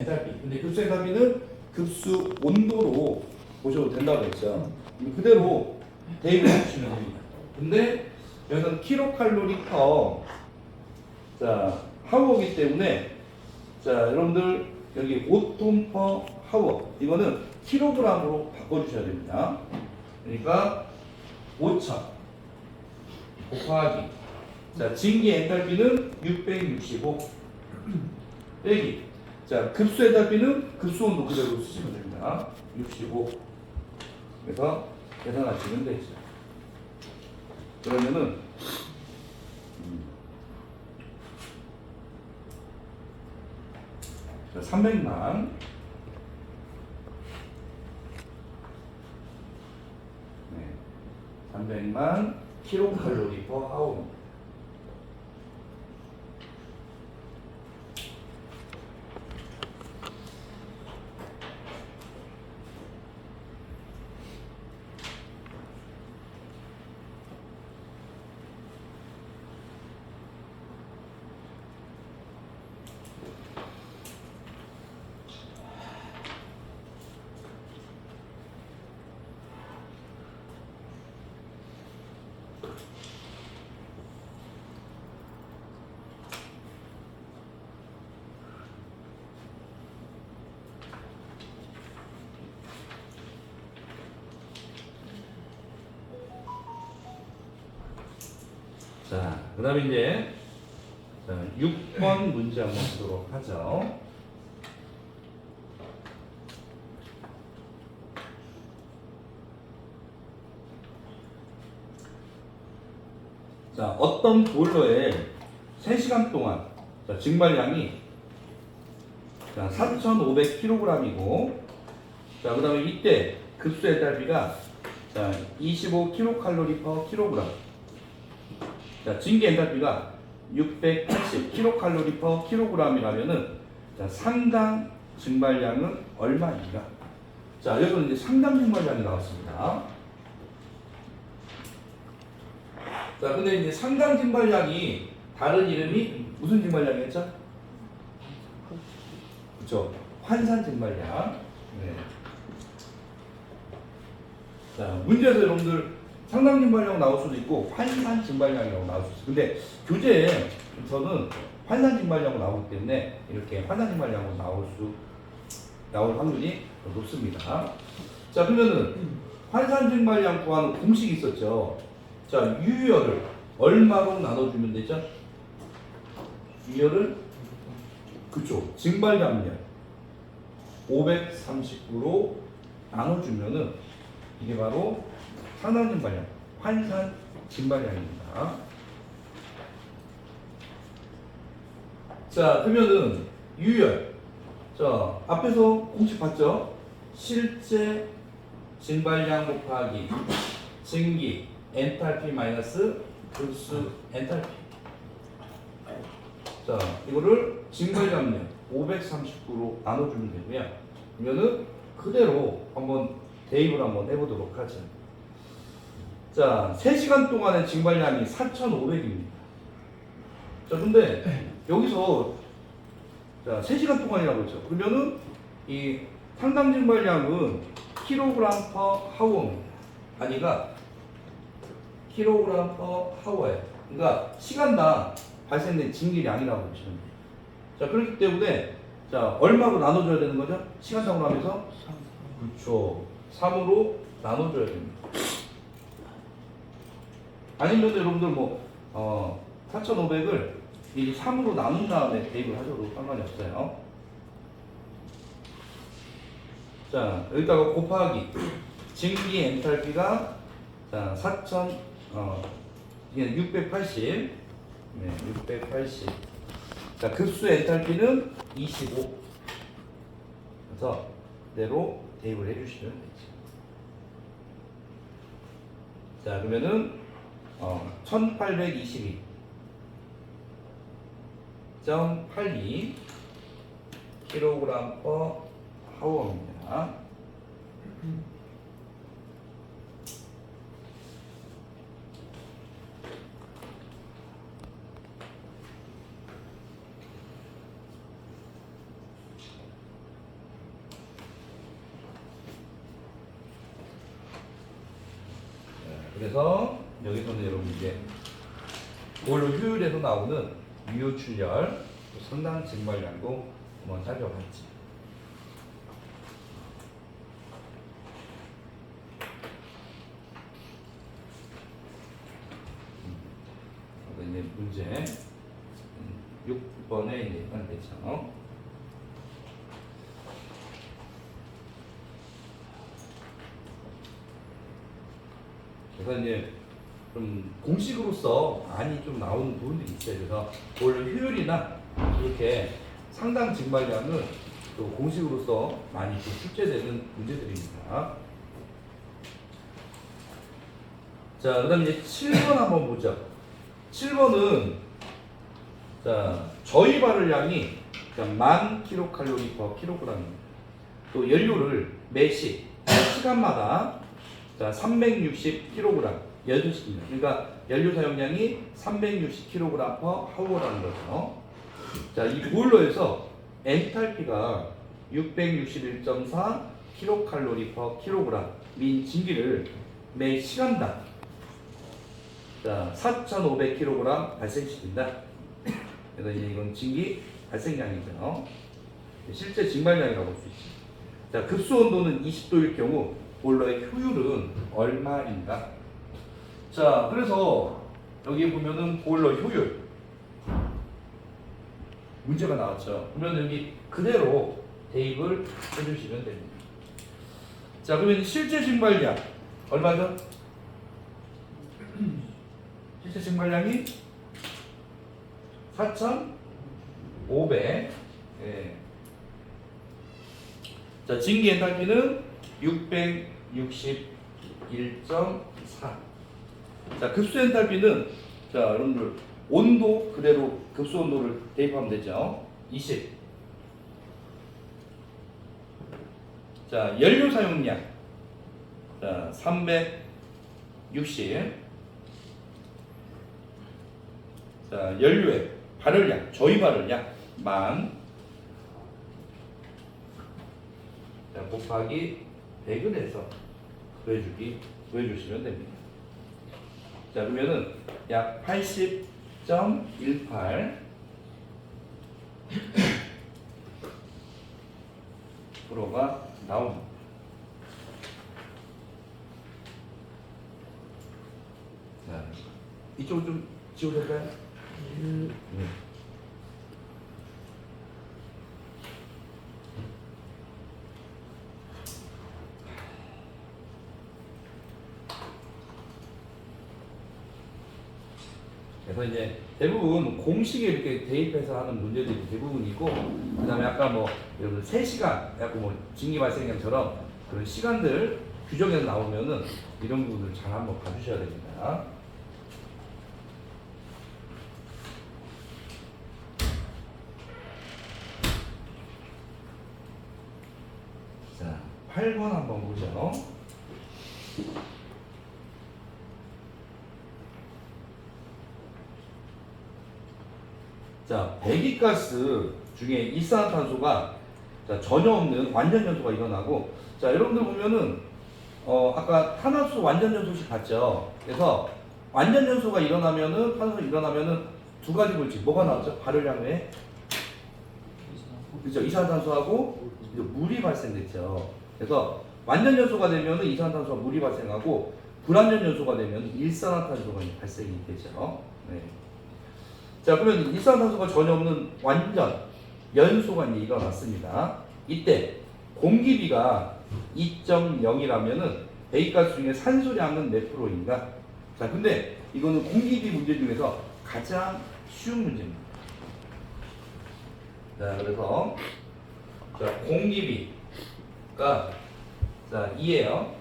엔탈피. 근데 급수 엔탈피는 급수 온도로 보셔도 된다고 했죠. 그대로 대입을 해주시면 됩니다. 근데 여기서는 킬로칼로리 퍼 하워이기 때문에 여러분들 여기 5톤 퍼 하워 이거는 킬로그램으로 바꿔주셔야 됩니다. 그러니까 5,000 곱하기 증기 엔탈피는 665 빼기 급수 엔탈피는 급수 온도 그대로 쓰시면 됩니다. 65 그래서 계산하시면 되죠. 그러면은 300만 300만 킬로칼로리 퍼 아워. 그 다음에 이제 6번 문제 한번 보도록 하죠. 어떤 보일러에 3시간 동안 증발량이 4,500kg이고 그 다음에 이때 급수 엔탈피가 25kcal per kg 증기 엔탈피가 680kcal per kg이라면은 상당 증발량은 얼마인가? 여기서 이제 상당 증발량이 나왔습니다. 근데 이제 상당 증발량이 다른 이름이 무슨 증발량이었죠? 그렇죠. 환산 증발량. 네. 문제에서 여러분들 상당 증발량 나올 수도 있고 환산 증발량이라고 나올 수 있어요. 근데 교재에서는 환산 증발량으로 나오기 때문에 이렇게 환산 증발량으로 나올 확률이 높습니다. 그러면은 환산 증발량 구하는 공식이 있었죠. 유열을 얼마로 나눠주면 되죠? 유열을 그쵸 증발량량 539로 나눠주면은 이게 바로 상당 증발량, 환산 증발량입니다. 그러면은 유열. 앞에서 공식 봤죠? 실제 증발량 곱하기 증기 엔탈피 마이너스 급수 엔탈피. 이거를 증발량량 539로 나눠주면 되고요. 그러면은 그대로 한번 대입을 한번 해보도록 하죠. 3시간 동안의 증발량이 4,500입니다. 근데 여기서 3시간 동안이라고 했죠. 그러면은 이 상당 증발량은 킬로그램 퍼 하워입니다. 아니가 킬로그램 퍼 하워예요. 그러니까 시간당 발생된 증기량이라고 보시면 돼요. 그렇기 때문에 얼마로 나눠줘야 되는 거죠? 시간당으로 하면서 3. 그렇죠. 3으로 나눠줘야 됩니다. 아니면 여러분들 4,500을 이 3으로 나눈 다음에 대입을 하셔도 상관이 없어요. 여기다가 곱하기 증기 엔탈피가 680 680 급수 엔탈피는 25 그래서 그대로 대입을 해주시면 되죠. 그러면은 1822.82 kg per hour입니다. 그래서 여기서는 여러분 이제 보일러 효율에서 나오는 유효 출열, 상당 증발량도 한번 살펴봤지. 이제 문제 6번에 이제 되죠. 그래서 이제 좀 공식으로서 많이 좀 나오는 부분들이 있어요. 그래서 보일러 효율이나 이렇게 상당 증발량은 또 공식으로서 많이 좀 출제되는 문제들입니다. 자, 그 다음에 이제 7번 한번 보죠. 7번은 자, 저희 발열량이 10,000kcal per kg입니다. 또 연료를 매시 시간마다 자, 360kg 연소시킵니다. 그러니까 연료 사용량이 360kg per hour라는 거죠. 자, 이 보일러에서 엔탈피가 661.4 kcal per kg 민 증기를 매 시간당 자, 4,500kg 발생시킨다. 그래서 이제 이건 증기 발생량이죠. 실제 증발량이라고 볼 수 있죠. 자, 급수 온도는 20도일 경우 보일러의 효율은 얼마인가? 자, 그래서 여기 보면은 보일러 효율 문제가 나왔죠. 그러면 여기 그대로 대입을 해주시면 됩니다. 자, 그러면 실제 증발량 얼마죠? 실제 증발량이 4,500. 예. 자, 증기 엔탈피는 661.4. 자, 급수 엔탈피는 자, 여러분들 온도 그대로 급수 온도를 대입하면 되죠. 20. 자, 연료 사용량 자, 360. 자, 연료의 발열량, 저희 발열량 10,000. 자, 곱하기 100을 해서 구해주시면 됩니다. 자, 그러면은 약 80.18 프로가 나옵니다. 자, 이쪽으로 좀 지워도 될까요? 그래서 이제 대부분 공식에 이렇게 대입해서 하는 문제들이 대부분이고, 그 다음에 아까 뭐 여러분 3시간, 약간 뭐 증기 발생량처럼 그런 시간들 규정에서 나오면은 이런 부분을 잘 한번 봐주셔야 됩니다. 자, 8번 한번 보죠. 자, 배기가스 중에 이산화탄소가 자, 전혀 없는 완전 연소가 일어나고, 자, 여러분들 보면은 아까 탄화수 완전 연소식 봤죠. 그래서 완전 연소가 일어나면은 탄화수 일어나면은 두 가지 물질 뭐가 나왔죠? 발열량 외에 그죠? 이산화탄소하고 물이 발생됐죠. 그래서 완전 연소가 되면은 이산화탄소와 물이 발생하고, 불완전 연소가 되면 일산화탄소가 발생이 되죠. 네. 자, 그러면 일산화탄소가 전혀 없는 완전 연소가 이제 일어났습니다. 이때 공기비가 2.0이라면은 배기가스 중에 산소량은 몇 프로인가? 자, 근데 이거는 공기비 문제 중에서 가장 쉬운 문제입니다. 자, 그래서 자, 공기비가 자 2예요.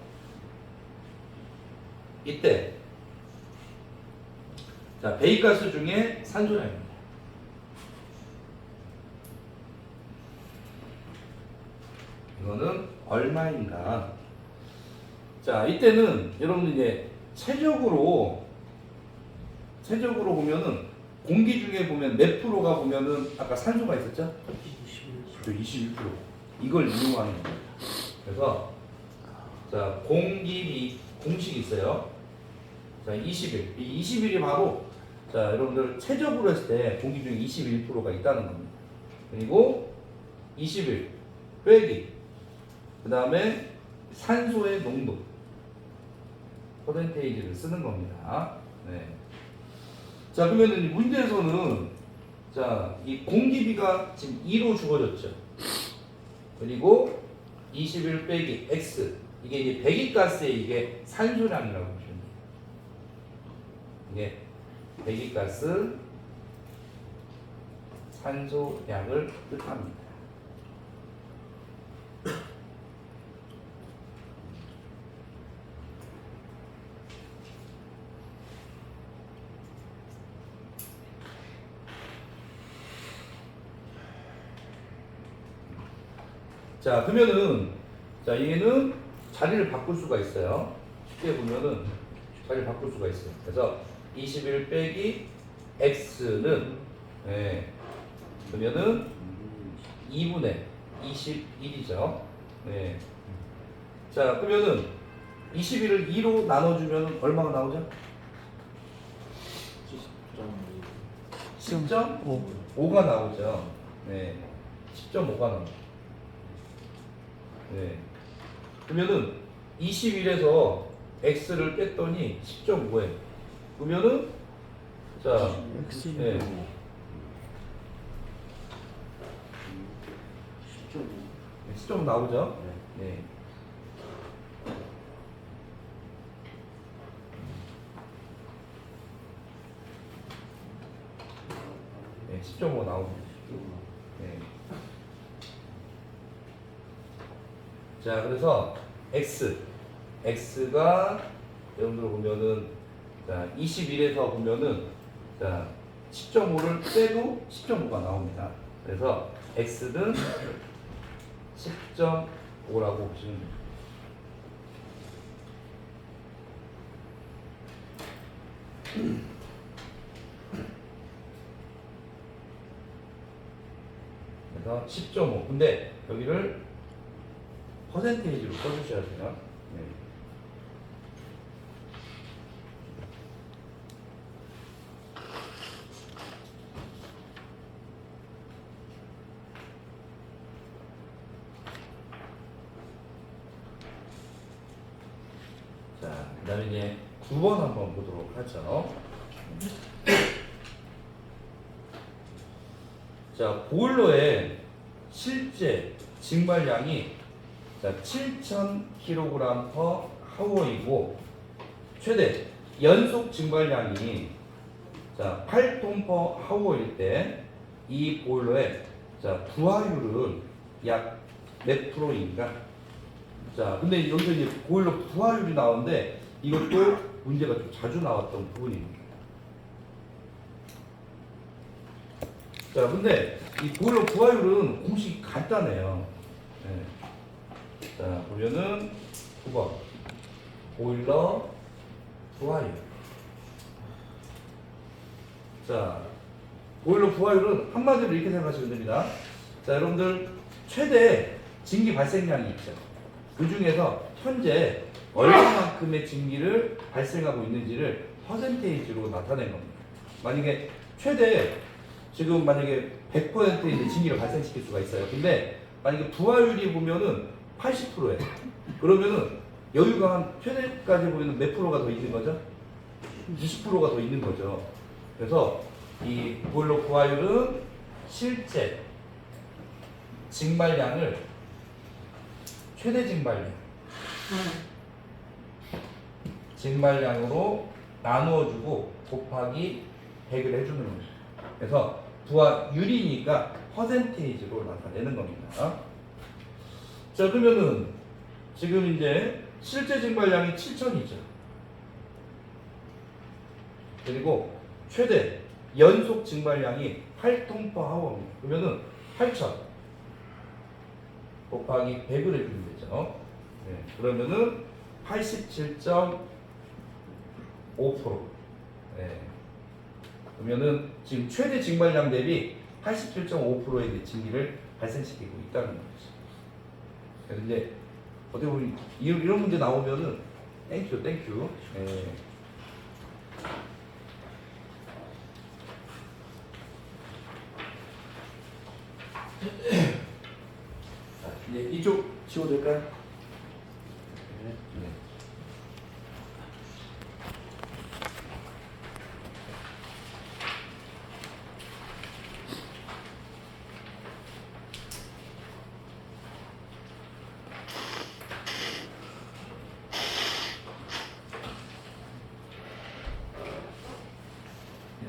이때 자, 배기가스 중에 산소량입니다. 이거는 얼마인가? 자, 이때는 여러분 이제 최적으로 보면은 공기 중에 보면 몇 프로가 보면은 아까 산소가 있었죠? 21%. 이걸 이용하는 겁니다. 그래서 자, 공기비 공식이 있어요. 자, 20일. 이 20일이 바로 자, 여러분들 최적으로 했을 때 공기 중에 21%가 있다는 겁니다. 그리고 20일 빼기 그 다음에 산소의 농도 퍼센테이지를 쓰는 겁니다. 네. 자, 그러면 이 문제에서는 자, 이 공기비가 지금 2로 주어졌죠. 그리고 21 빼기 x 이게 이제 배기가스의 이게 산소량이라고 보시면 돼요. 이게 배기가스 산소량을 뜻합니다. 자, 그러면은 자, 얘는 자리를 바꿀 수가 있어요. 쉽게 보면은 자리를 바꿀 수가 있어요. 그래서 21 빼기 x는 네, 그러면은 2분의 21이죠. 네. 자, 그러면은 21을 2로 나눠주면 얼마가 나오죠? 10.5가 나오죠. 네. 10.5가 나오죠. 네. 그러면은 21에서 x를 뺐더니 10.5에 그러면은 자, 네. 10.5 나오죠? 네. 네, 10.5 나옵니다. 네. 자, 그래서 x가 여러분들 보면은 자, 21에서 보면은 자, 10.5를 빼도 10.5가 나옵니다. 그래서 x는 10.5라고 보시면 됩니다. 그래서 10.5. 근데 여기를 퍼센테이지로 써주셔야 돼요. 네. 자, 그 다음에 이제 9번 한번 보도록 하죠. 자, 보일러의 실제 증발량이 자, 7,000kg/h이고 최대 연속 증발량이 자, 8톤/h일 때 이 보일러의 자, 부하율은 약 몇 프로인가? 자, 근데 여기서 이제 보일러 부하율이 나오는데 이것도 문제가 좀 자주 나왔던 부분입니다. 자, 근데 이 보일러 부하율은 공식이 간단해요. 네. 자, 보면은 9번 보일러 부하율. 자, 보일러 부하율은 한마디로 이렇게 생각하시면 됩니다. 자, 여러분들 최대 증기 발생량이 있죠. 그 중에서 현재 얼마만큼의 증기를 발생하고 있는지를 퍼센테이지로 나타낸 겁니다. 만약에 최대 지금 만약에 100%의 증기를 발생시킬 수가 있어요. 근데 만약에 부하율이 보면은 80%예요. 그러면은 여유가 한 최대까지 보면 몇 프로가 더 있는 거죠? 20%가 더 있는 거죠. 그래서 이 보일러 부하율은 실제 증발량을 최대 증발량으로 나누어주고 곱하기 100을 해주는 겁니다. 그래서 부하율이니까 퍼센테이지로 나타내는 겁니다. 자, 그러면은 지금 이제 실제 증발량이 7,000이죠. 그리고 최대 연속 증발량이 8톤/h입니다. 그러면은 8,000 곱하기 100을 해주면 되죠. 네, 그러면은 87.5%. 네. 그러면은 지금 최대 증발량 대비 87.5%의 증기를 발생시키고 있다는 거죠. 그래서 이제 어떻게 보면 이런 문제 나오면은 땡큐. 네. 자, 이제 이쪽 치워도 될까요? 네.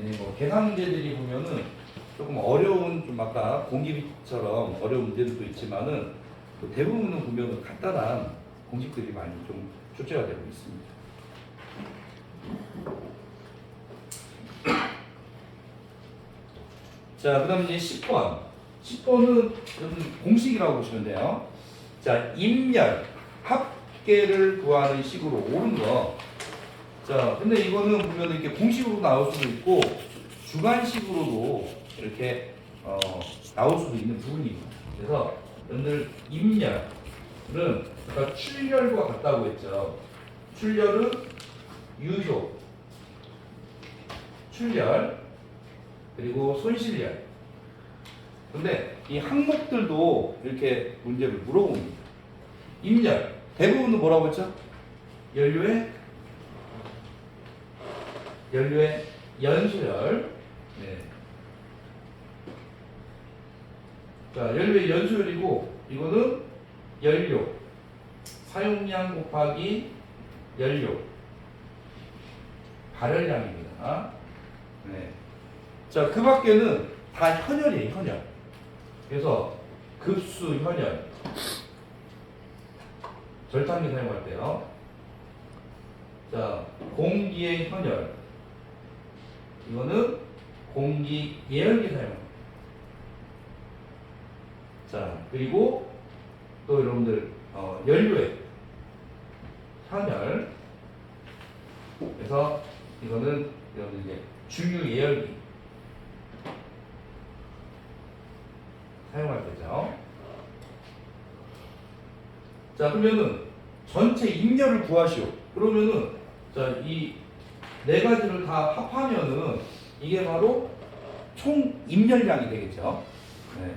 네, 뭐 계산 문제들이 보면은 조금 어려운 좀 아까 공기비처럼 어려운 문제들도 있지만은 또 대부분은 보면은 간단한 공식들이 많이 좀 출제가 되고 있습니다. 자, 그다음 이제 10번. 10번은 공식이라고 보시면 돼요. 자, 임열 합계를 구하는 식으로 옳은 거. 자, 근데 이거는 보면 이렇게 공식으로 나올 수도 있고 주관식으로도 이렇게 나올 수도 있는 부분입니다. 그래서 여러분들 임열은 아까 출열과 같다고 했죠. 출열은 유효, 출열 그리고 손실열. 근데 이 항목들도 이렇게 문제를 물어봅니다. 임열 대부분은 뭐라고 했죠? 연료의 연소열. 네. 자, 연료의 연소열이고 이거는 연료 사용량 곱하기 연료 발열량입니다. 네. 자, 그 밖에는 다 현열이에요, 현열. 그래서 급수 현열 절단기 사용할 때요. 자, 공기의 현열 이거는 공기 예열기 사용합니다. 자, 그리고 또 여러분들 연료의 현열 그래서 이거는 여러분들 이제 중유 예열기 사용할 때죠. 자, 그러면은 전체 임열을 구하시오. 그러면은 자, 이 네 가지를 다 합하면은 이게 바로 총 임열량이 되겠죠. 네.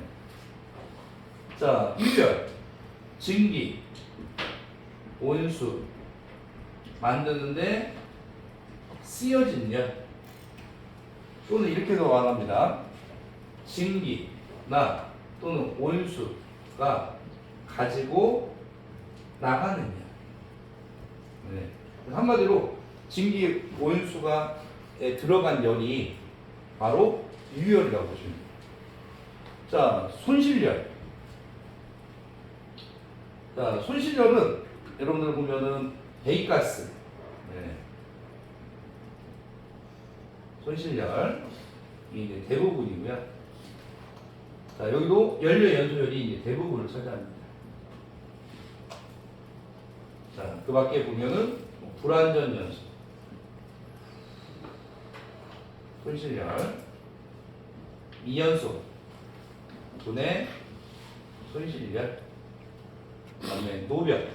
자, 유열, 증기, 온수 만드는데 쓰여진 열 또는 이렇게도 말합니다. 증기나 또는 온수가 가지고 나가는 열. 네. 한마디로 증기 온수가 들어간 열이 바로 유열이라고 보시면 돼요. 자, 손실열. 자, 손실열은 여러분들 보면은 배기가스. 네. 손실열. 이게 이제 대부분이고요. 자, 여기도 연료의 연소열이 이제 대부분을 차지합니다. 자, 그 밖에 보면은 불완전 연소, 손실열, 이연소, 분해, 손실열, 그다음에 노변,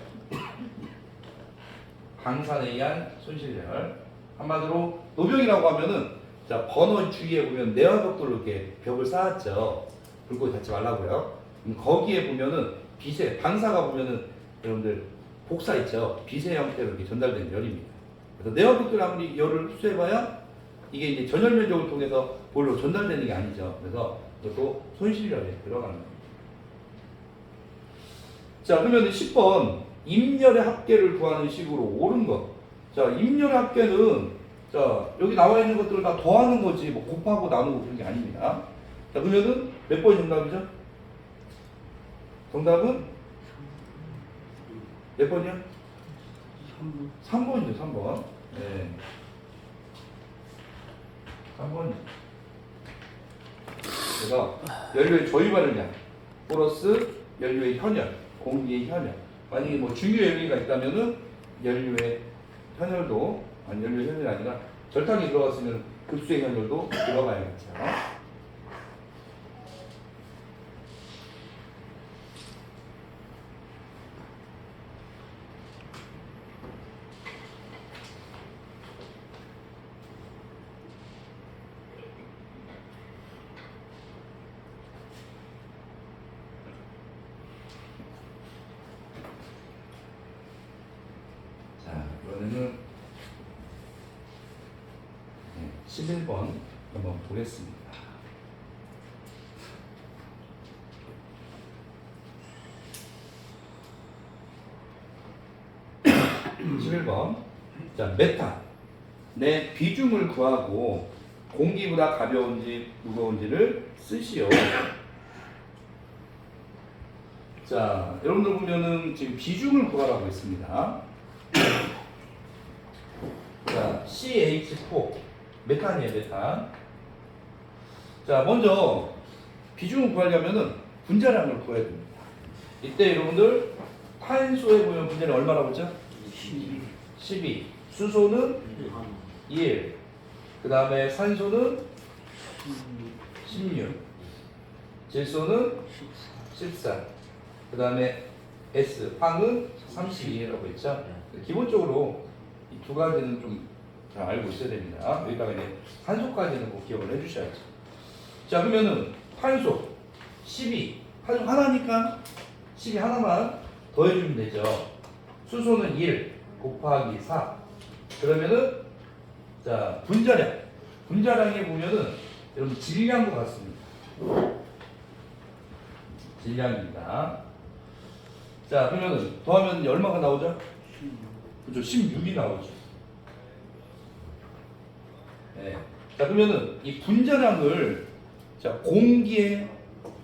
방산에 의한 손실열. 한마디로 노병이라고 하면은 자, 번호 주위에 보면 내화벽돌로 이렇게 벽을 쌓았죠. 불꽃 닿지 말라고요. 거기에 보면은 비세, 방사가 보면은 여러분들 복사 있죠. 비세 형태로 이렇게 전달되는 열입니다. 그래서 내화벽돌이 아무리 열을 흡수해봐야 이게 이제 전열 면적을 통해서 볼로 전달되는 게 아니죠. 그래서 이것도 손실열에 들어가는 겁니다. 자, 그러면 10번 임열의 합계를 구하는 식으로 옳은 것. 자, 임열의 합계는 자, 여기 나와 있는 것들을 다 더하는 거지 뭐 곱하고 나누고 그런 게 아닙니다. 자, 그러면은 몇 번이 정답이죠? 정답은 몇 번이요? 3번이죠, 3번. 네. 3번. 그래서 연료의 저유 발열량 플러스 연료의 현열, 공기의 현열. 만약에 뭐 중유 연료가 있다면은 연료의 현열도 아니 연료의 현열이 아니라 절탕이 들어갔으면 급수의 현열도 들어가야겠죠. 그러면은 11번 한번 보겠습니다. 11번. 자, 메탄. 내 비중을 구하고 공기보다 가벼운지 무거운지를 쓰시오. 자, 여러분들 보면은 지금 비중을 구하라고 했습니다. 자, CH4 메탄이에요, 메탄. 자, 먼저 비중을 구하려면은 분자량을 구해야 됩니다. 이때 여러분들 탄소에 보면 분자량 얼마라고 했죠? 12. 수소는 1. 그 다음에 산소는 16. 질소는 14. 그 다음에 S, 황은 32라고 했죠. 기본적으로 이 두 가지는 좀 잘 알고 있어야 됩니다. 여기다가 이제 산소까지는 꼭 기억을 해주셔야죠. 자, 그러면은 탄소 12. 탄소 하나니까 12 하나만 더해주면 되죠. 수소는 1 곱하기 4. 그러면은 자, 분자량에 보면은 여러분 질량과 같습니다. 질량입니다. 자, 그러면은 더하면 얼마가 나오죠? 그렇죠. 16이 나오죠. 네. 자, 그러면은 이 분자량을 자, 공기에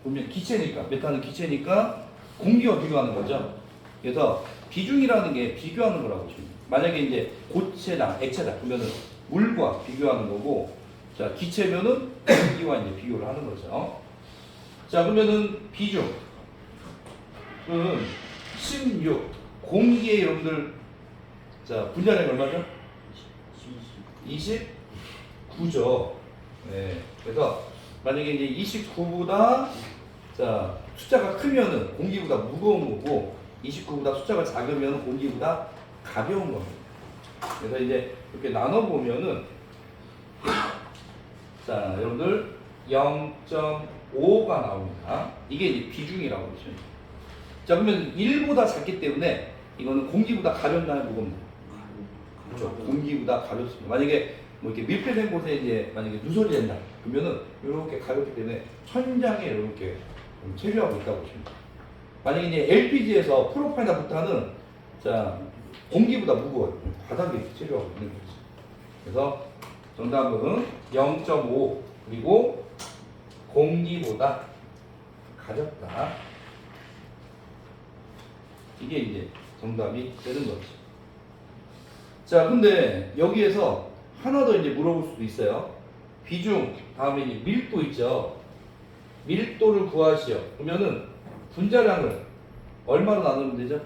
보면 기체니까 메탄은 기체니까 공기와 비교하는 거죠. 그래서 비중이라는 게 비교하는 거라고 보시면 돼요. 만약에 이제 고체다, 액체다 그러면은 물과 비교하는 거고, 자, 기체면은 공기와 이제 비교를 하는 거죠. 자, 그러면은 비중은 16. 공기의 여러분들 자, 분자량이 얼마죠? 29죠. 네. 그래서 만약에 이제 29보다 자, 숫자가 크면은 공기보다 무거운 거고 29보다 숫자가 작으면 공기보다 가벼운 겁니다. 그래서 이제 이렇게 나눠 보면은 자, 여러분들 0.5가 나옵니다. 이게 이제 비중이라고 보시면 돼요. 자, 그러면 1보다 작기 때문에 이거는 공기보다 가볍나요, 무겁나요? 그렇죠. 공기보다 가볍습니다. 만약에 뭐 이렇게 밀폐된 곳에 이제 만약에 누설이 된다 그러면은 이렇게 가볍기 때문에 천장에 이렇게 체류하고 있다고 보시면 돼요. 만약에 이제 LPG에서 프로파나부탄은 자, 공기보다 무거워요. 바닥에 체류하고 있는 거죠. 그래서 정답은 0.5 그리고 공기보다 가볍다. 이게 이제 정답이 되는 거죠. 자, 근데 여기에서 하나 더 이제 물어볼 수도 있어요. 비중 다음에 이제 밀도 있죠. 밀도를 구하시오. 그러면은 분자량을 얼마로 나누면 되죠?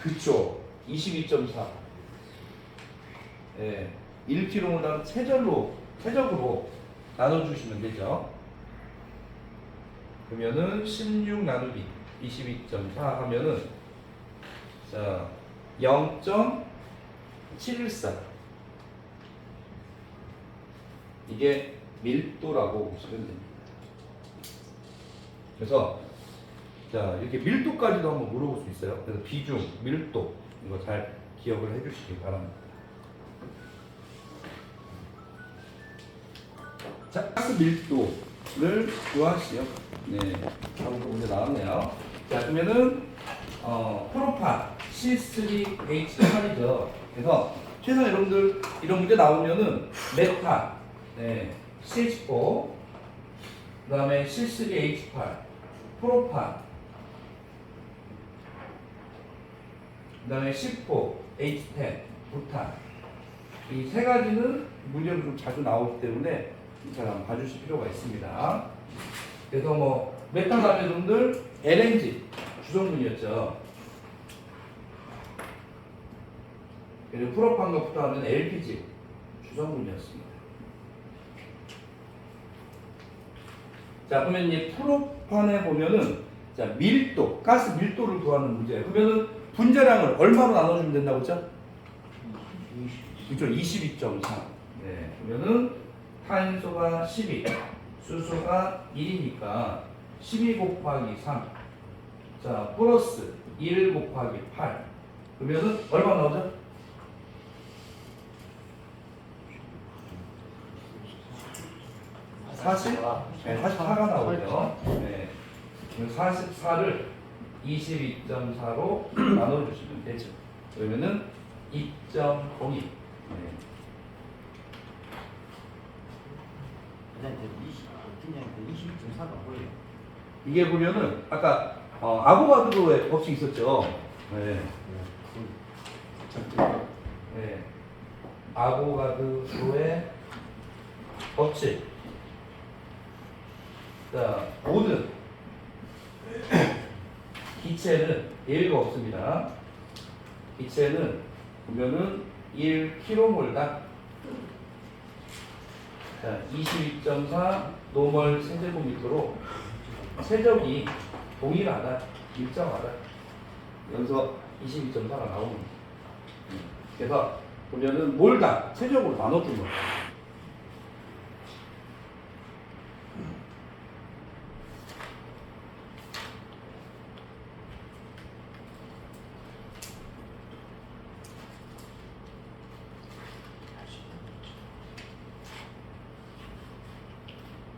그쵸. 22.4. 예. 1kg당 최적으로 나눠주시면 되죠. 그러면은 16 나누기 22.4 하면은 자, 0.714. 이게 밀도라고 보시면 됩니다. 그래서 자, 이렇게 밀도까지도 한번 물어볼 수 있어요. 그래서 비중, 밀도 이거 잘 기억을 해주시기 바랍니다. 자, 가스 밀도를 구하시오. 네, 바로 문제 나왔네요. 자, 그러면은 프로판 C3H8이죠. 그래서 최소한 여러분들 이런 문제 나오면은 메탄, 네, CH4, 그다음에 C3H8, 프로판, 그다음에 C4H10, 부탄. 이 세 가지는 문제로 좀 자주 나오기 때문에 잘 한번 봐주실 필요가 있습니다. 그래서 뭐 메탄 하면 여러분들 LNG 주성분이었죠. 그리고 프로판과 부탄하면 LPG 주성분이었습니다. 자, 그러면 이제 프로판에 보면은 자, 밀도, 가스 밀도를 구하는 문제예요. 그러면은 분자량을 얼마로 나눠주면 된다고 했죠? 그렇죠. 22.4. 네. 그러면은 탄소가 12, 수소가 1이니까 12 곱하기 3. 자, 플러스 1 곱하기 8. 그러면은 얼마 나오죠? 40? 네, 44가 나오죠. 네. 44를 22.4로 나눠주시면 되죠. 그러면은 2.02. 네. 그냥 22.4가 뭐예요? 이게 보면은 아까 아보가드로의 법칙 있었죠. 네. 네. 아보가드로의 법칙. 자, 모든 기체는 예외가 없습니다. 기체는 보면은 1km몰당 자, 22.4 노멀 세제곱미터로 세적이 동일하다, 일정하다. 여기서 22.4가 나옵니다. 그래서 보면은 몰당 세적으로 나눠준 거예요.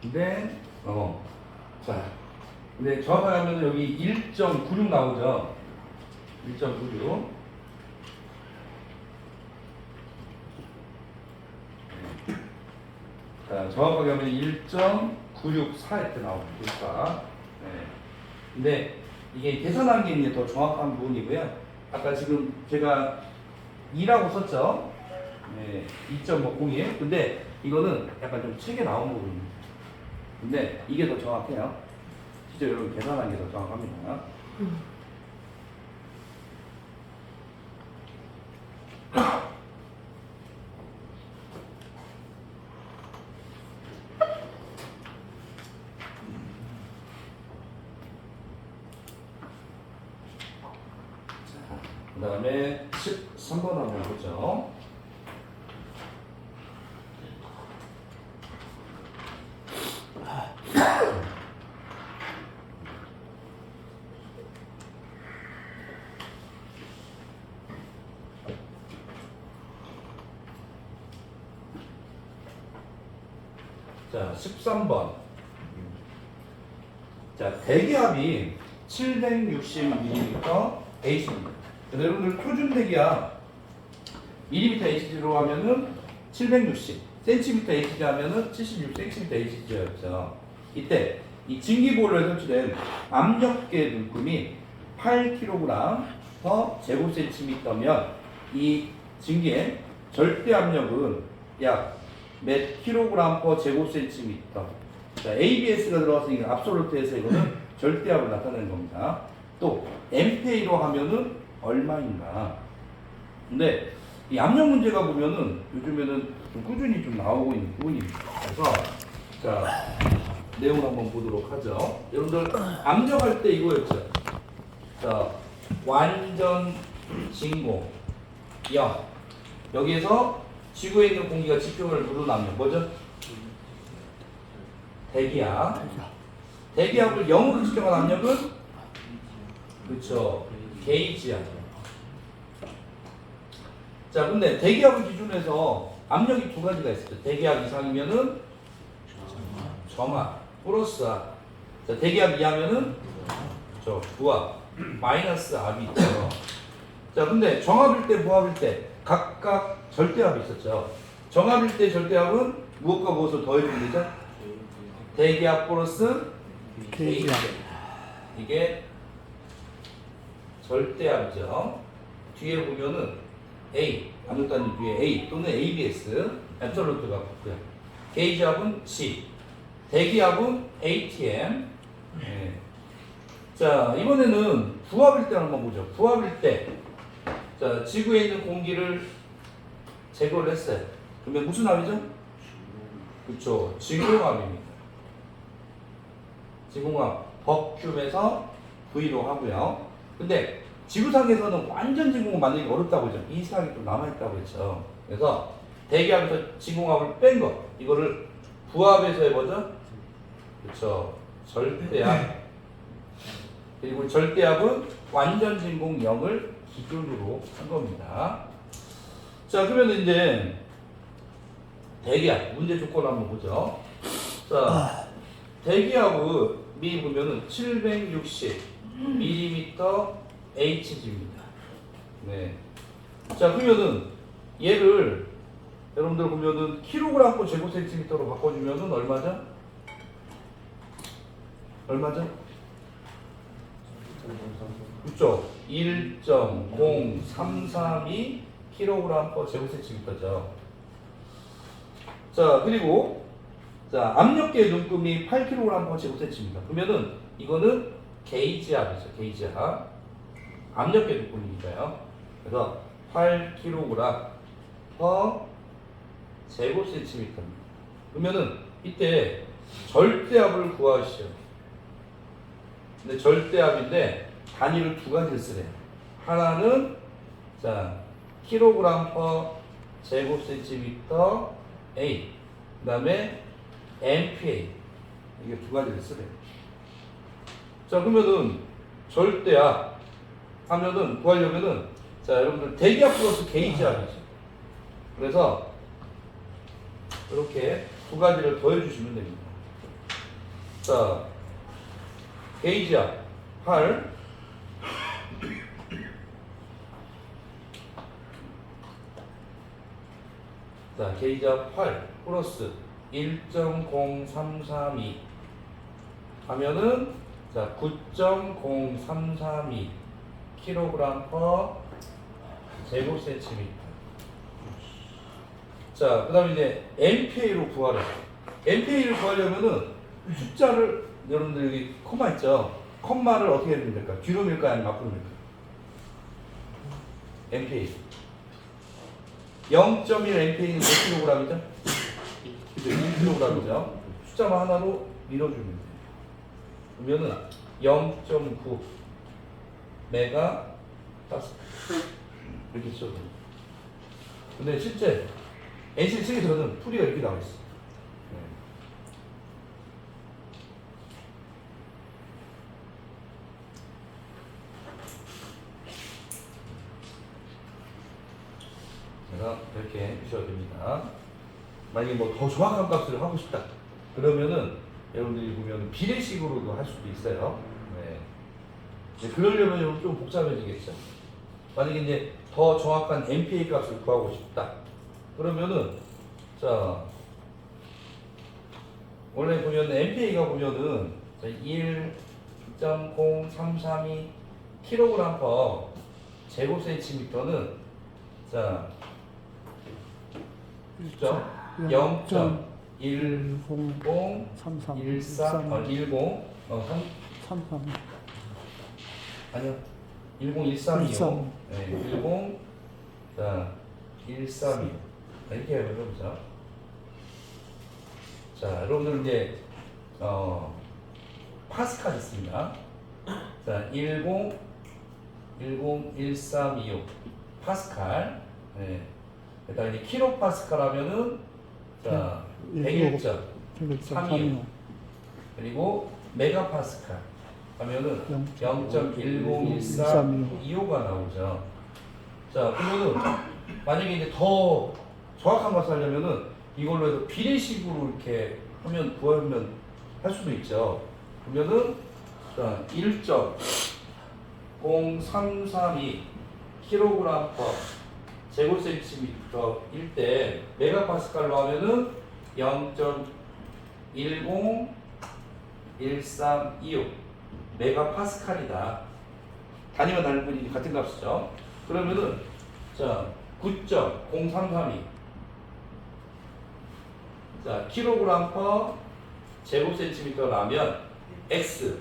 근데 자, 근데 정확하게 하면 여기 1.96 나오죠. 1.96. 자, 정확하게 하면 1.964 이렇게 나옵니다. 94. 네. 근데 이게 계산한 게 이제 더 정확한 부분이고요. 아까 지금 제가 2라고 썼죠. 네, 2.50이에요. 근데 이거는 약간 좀 책에 나온 부분입니다. 근데 이게 더 정확해요. 진짜 여러분 계산한 게 더 정확합니다. 그 다음에 13번 한번 보죠. 자, 13번. 자, 대기압이 760mm H입니다. 여러분들 표준 대기압 mm Hg로 하면은 760, cm Hg 하면은 76 cm Hg였죠. 이때 이 증기보일러에 설치된 압력계 물품이 8kg per 제곱센티미터면 이 증기의 절대 압력은 약 몇 킬로그램 per 제곱센티미터. 자, ABS가 들어갔으니까 압솔루트에서 이거는 절대압을 나타내는 겁니다. 또 MPA로 하면은 얼마인가. 근데 이 압력 문제가 보면은 요즘에는 좀 꾸준히 좀 나오고 있는 부분입니다. 그래서 자, 내용을 한번 보도록 하죠. 여러분들 압력할 때 이거였죠. 자, 완전 진공 0. 여기에서 지구에 있는 공기가 지표면을 누르는 압력 뭐죠? 대기압. 대기압을 0으로 측정한 압력은 그렇죠. 게이지압. 자, 근데 대기압을 기준으로 해서 압력이 두 가지가 있어요. 대기압 이상이면은 정압 플러스 압. 자, 대기압 이하면은 부압 마이너스 압이 있죠. 자, 근데 정압일 때 부압일 때 각각 절대압이 있었죠. 정압일 때 절대압은 무엇과 무엇을 더해주면 되죠? 대기압 플러스 게이지압. 이게 절대압이죠. 뒤에 보면은 A, 압력단위 뒤에 A 또는 ABS, 앱솔루트가 붙고요. 게이지압은 C, 대기압은 ATM. 네. 자, 이번에는 부압일 때 한번 보죠. 부압일 때, 자, 지구에 있는 공기를 제거를 했어요. 그러면 무슨 압이죠? 그렇죠. 진공압입니다. 진공압 버큐에서 V로 하고요. 근데 지구상에서는 완전 진공을 만들기 어렵다고 했죠. 이상하게 좀 남아있다고 했죠. 그래서 대기압에서 진공압을 뺀 거, 이거를 부압에서 해보죠. 그렇죠. 절대압. 그리고 절대압은 완전 진공 0을 기준으로 한 겁니다. 자, 그러면 이제 대기압 문제 조건 한번 보죠. 자, 대기압이 보면은 760 mm Hg입니다. 네. 자, 그러면은 얘를 여러분들 보면은 킬로그램 제곱센티미터로 바꿔주면은 얼마죠? 얼마죠? 그렇죠. 1.0332 kg 제곱센티미터죠. 자, 그리고 자, 압력계 눈금이 8kg 제곱센티미터. 그러면은 이거는 게이지압이죠. 게이지압. 압력계 눈금이니까요. 그래서 8kg 제곱센티미터입니다. 그러면은 이때 절대압을 구하시죠. 근데 절대압인데 단위를 두 가지를 쓰래요. 하나는 자 킬로그램 퍼 제곱센티미터 A, 그다음에 MPa, 이게 두 가지를 쓰래요. 자, 그러면은 절대압 하면은 구하려면은 자 여러분들 대기압 플러스 게이지압이죠. 그래서 이렇게 두 가지를 더해주시면 됩니다. 자, 게이지압 8, 자, 게이지압 8 플러스 1.0332 하면은 자 9.0332 kg 퍼 제곱센티미터. 자, 그 다음에 이제 MPA로 구하래. MPA를 구하려면은 숫자를 여러분들 여기 콤마 있죠? 콤마를 어떻게 해야 됩니까? 뒤로 밀까요? 아니면 앞으로 밀까요? MPA 0.1 MPA는 몇 kg이죠? 1kg이죠? 숫자만 하나로 밀어주면 돼요. 그러면은 0.9 메가 파스칼 이렇게 써도 돼요. 근데 실제 NC 책에서는 풀이가 이렇게 나와 있어. 제가 이렇게 주셔야 됩니다. 만약에 뭐 더 정확한 값을 하고 싶다. 그러면은 여러분들이 보면 비례식으로도 할 수도 있어요. 네. 이제 그러려면 좀 복잡해지겠죠. 만약에 이제 더 정확한 MPA 값을 구하고 싶다. 그러면은 자 원래 보면 MPA가 보면은 1.0332 kg 퍼 제곱센티미터는 자 0.1013 아니요 10132 네, 10 자 132 이렇게 해보자. 자, 여러분들 이제 파스칼 있습니다. 자, 101326 파스칼. 네. 그다음에 이제 킬로 파스칼 하면은 자 101.325 그리고 메가 파스칼 하면은 0.101325가 나오죠. 자, 그러면은 만약에 이제 더 정확한 것을 하려면은 이걸로 해서 비례식으로 이렇게 하면 구하면 할 수도 있죠. 그러면은 자 1.0332 kg 퍼 제곱센티미터일 때 메가파스칼로 하면은 0.101326 메가파스칼이다. 단위만 다를 뿐이지 같은 값이죠. 그러면은 자 9.0332 자 킬로그램 퍼 제곱센티미터라면 x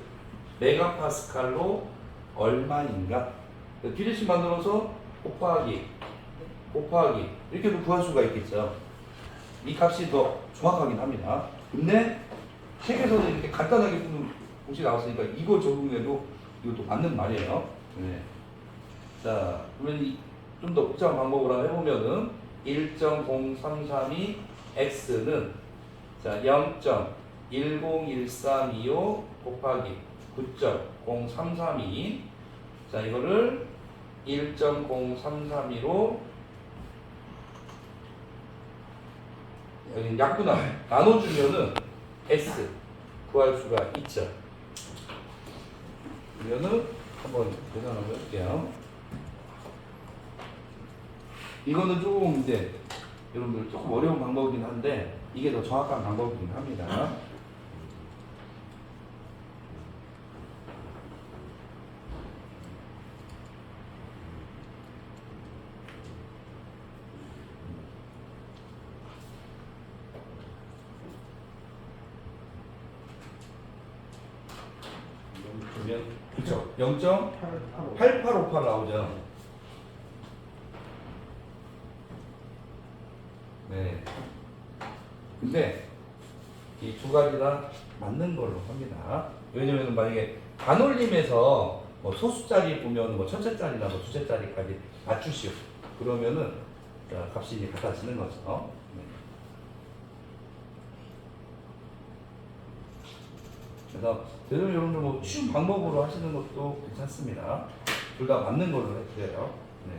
메가파스칼로 얼마인가? 비례식 만들어서 곱하기 이렇게도 구할 수가 있겠죠. 이 값이 더 정확하긴 합니다. 근데 책에서는 이렇게 간단하게 푸는 공식이 나왔으니까 이거 적용해도 이것도 맞는 말이에요. 네. 자, 그러면 좀 더 복잡한 방법으로 한번 해보면은 1.0332 x는 자 0.101325 곱하기 9.0332 자 이거를 1.0332로 여기 약분함 나눠주면은 S 구할 수가 있죠. 그러면은 한번 계산 한번 해볼게요. 이거는 조금 이제 여러분들 조금 어려운 방법이긴 한데 이게 더 정확한 방법이긴 합니다. 그러면 그렇죠. 0.8858 나오죠. 네. 근데 이 두 가지 다 맞는 걸로 합니다. 왜냐면 만약에 반올림에서 뭐 소수짜리 보면 뭐 천체짜리나 뭐 두체짜리까지 맞추시오. 그러면은 값이 이제 같아지는 거죠. 네. 그래서 여러분들 뭐 쉬운 방법으로 하시는 것도 괜찮습니다. 둘 다 맞는 걸로 해주세요. 네.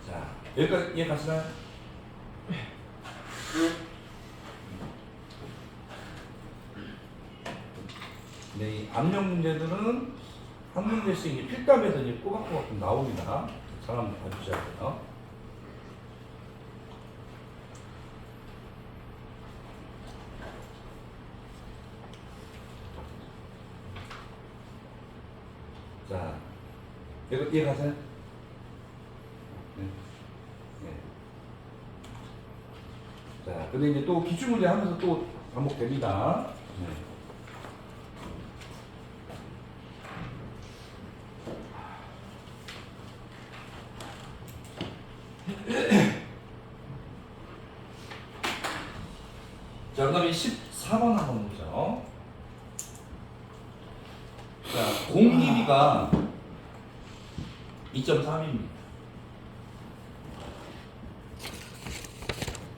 자, 여기까지 이해 가시나요? 네, 이 압력 문제들은 한 문제씩 이제 필답에서 이제 꼬박꼬박 좀 나옵니다. 잘 한번 봐주셔야 돼요. 자, 이해 가세요? 네. 네. 자, 근데 이제 또 기출문제 하면서 또 반복됩니다. 네. 자, 그 다음에 14번 한번 보죠. 자, 공기비가 2.3입니다.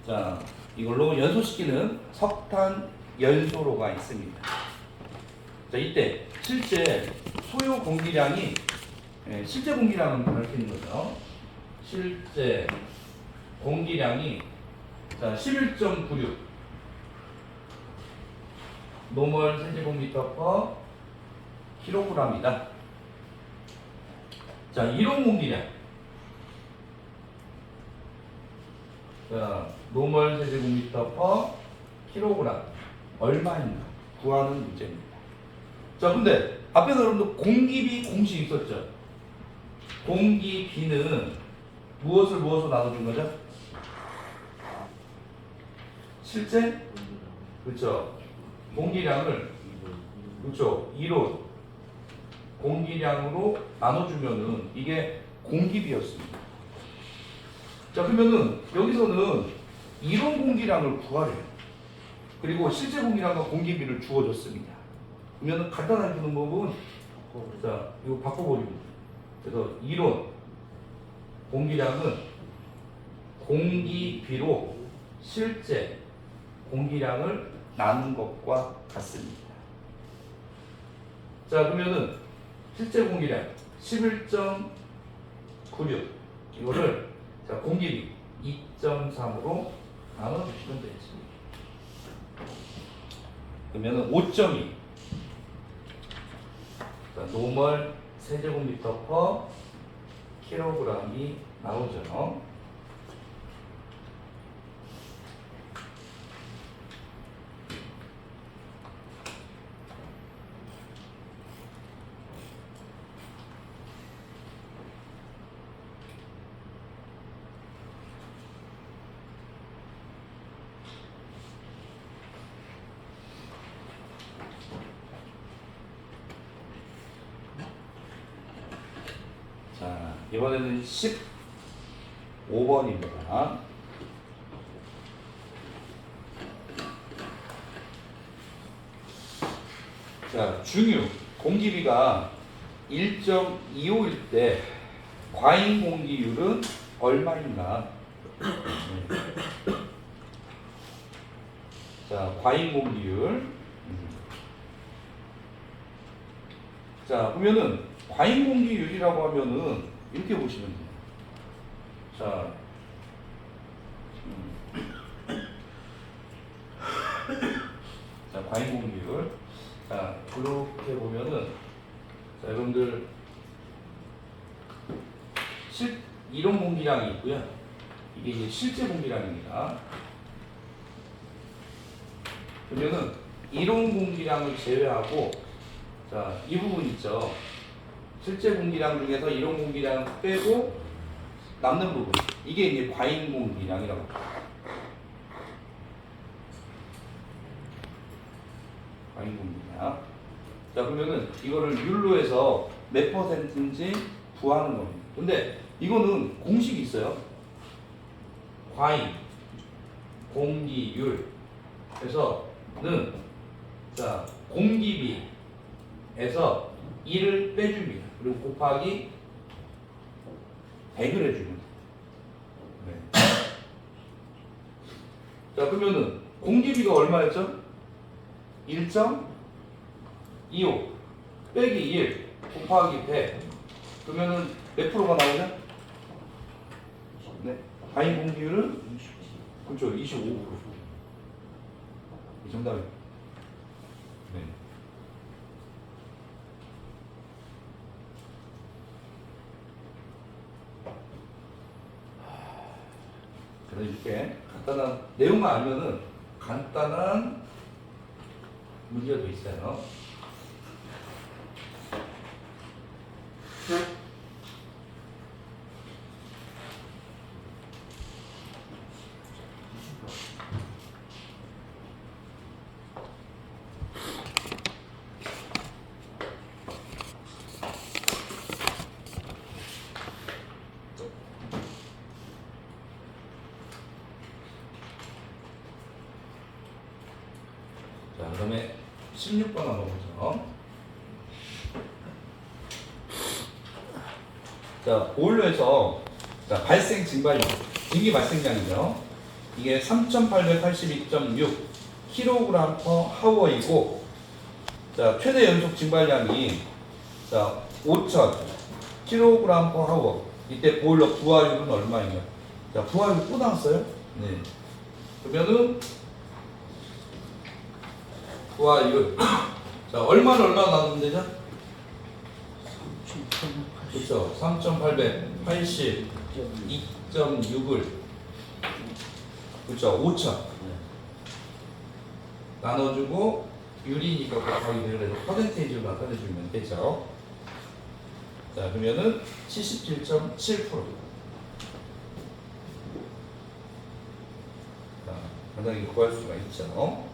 자, 이걸로 연소시키는 석탄 연소로가 있습니다. 자, 이때 실제 소요 공기량이 실제 공기량은 밝히는 거죠. 실제 공기량이 자, 11.96 노멀 세제곱미터 퍼 킬로그램이다. 자, 이론 공기량. 자, 노멀 세제곱미터 퍼 킬로그램 얼마인가 구하는 문제입니다. 자, 근데 앞에서 여러분들 공기비 공식 있었죠? 공기비는 무엇으로 나눠준 거죠? 실제? 그렇죠. 공기량을 그렇죠. 이론 공기량으로 나눠주면은 이게 공기비였습니다. 자, 그러면은 여기서는 이론 공기량을 구하래요. 그리고 실제 공기량과 공기비를 주어줬습니다. 그러면은 간단하게 주는 법은 자, 이거 바꿔버립니다. 그래서 이론 공기량은 공기비로 실제 공기량을 나눈 것과 같습니다. 자, 그러면은 실제 공기량 11.96 이거를 자, 공기비 2.3으로 나눠주시면 되겠습니다. 그러면은 5.2 자, 노멀 세제곱미터 퍼 킬로그램이 나오죠. 자, 이번에는 15번입니다. 자, 중유 공기비가 1.25일 때 과잉 공기율은 얼마인가? 자, 과잉 공기율. 자, 보면은 과잉 공기율이라고 하면은 이렇게 보시면 돼요. 자, 자, 과잉 공기율. 자, 그렇게 보면은 자, 여러분들 이론 공기량이 있고요. 이게 이제 실제 공기량입니다. 그러면은 이론 공기량을 제외하고 자, 이 부분 있죠. 실제 공기량 중에서 이론 공기량 빼고 남는 부분. 이게 이제 과잉 공기량이라고 합니다. 과잉 공기량. 자, 그러면은 이거를 율로 해서 몇 퍼센트인지 부하는 겁니다. 근데 이거는 공식이 있어요. 과잉 공기율. 그래서는 자, 공기비에서 1을 빼줍니다. 그리고 곱하기 100을 해줍니다. 네. 자, 그러면은 공기비가 얼마였죠? 1.25 빼기 1 곱하기 100 그러면은 몇 프로가 나오냐? 네. 과잉 공기율은 그렇죠. 25%. 이 정답이에요. 네. 그래서 이렇게 간단한 내용만 알면은 간단한 문제가 돼 있어요. 자, 그다음에 16번 한번 보죠. 자, 보일러에서 자, 발생 증발량, 증기 발생량이죠. 이게 3,882.6 kg/h이고, 자, 최대 연속 증발량이 자, 5,000 kg/h. 이때 보일러 부하율은 얼마인가? 자, 부하율 또 나왔어요? 네. 그러면은 부하율. 자, 얼마 나오면 되죠? 그렇죠. 3,882.6을 그렇죠. 5,000 나눠주고 유리니까 곱하기 100을 해서 퍼센테이지로 나타내주면 되죠. 자, 그러면은 77.7%. 자, 간단하게 구할 수가 있죠.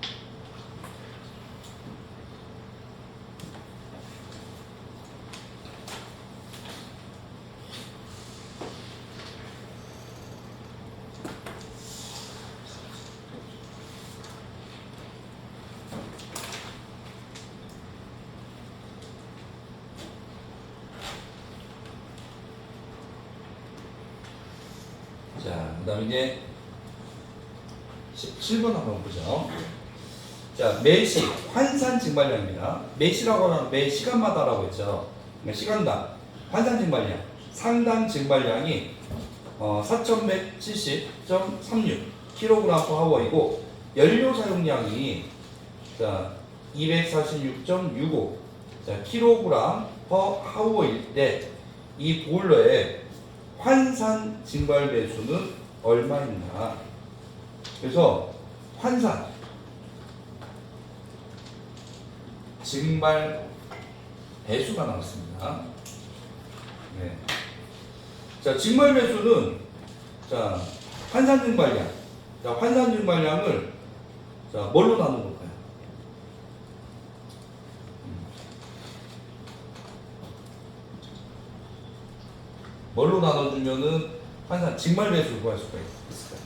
자, 그 다음에 이제 17번 한번 보죠. 자, 매시 환산 증발량입니다. 매시라고 하면 매 시간마다라고 했죠. 그러니까 시간당 환산 증발량, 상당 증발량이 4,170.36 kg/h이고 연료 사용량이 자 246.65 자, kg/h일 때 이 보일러의 환산 증발 배수는 얼마인가? 그래서 환산 증발 배수가 나왔습니다. 네. 자, 증발 배수는 자, 환산 증발량. 자, 환산 증발량을 자, 뭘로 나누는 걸까요? 뭘로 나눠주면은 환산 증발 배수를 구할 수가 있을까요?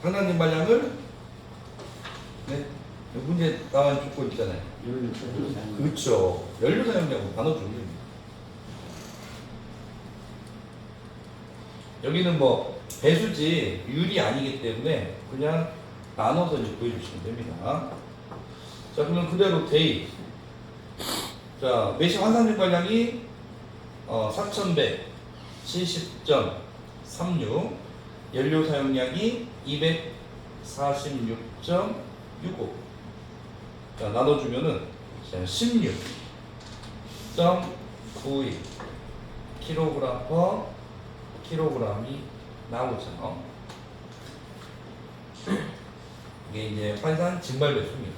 환산 증발량을 네, 문제 나온 조건 있잖아요. 그렇죠. 연료 사용량으로 나눠주면 됩니다. 여기는 뭐 배수지 율이 아니기 때문에 그냥 나눠서 이제 보여주시면 됩니다. 자, 그러면 그대로 데이. 자, 매시 환산증발량이 4170.36, 연료 사용량이 246.65. 자, 나눠주면은 16.92 kg/kg이 나오죠. 이게 이제 환산 증발 배수입니다.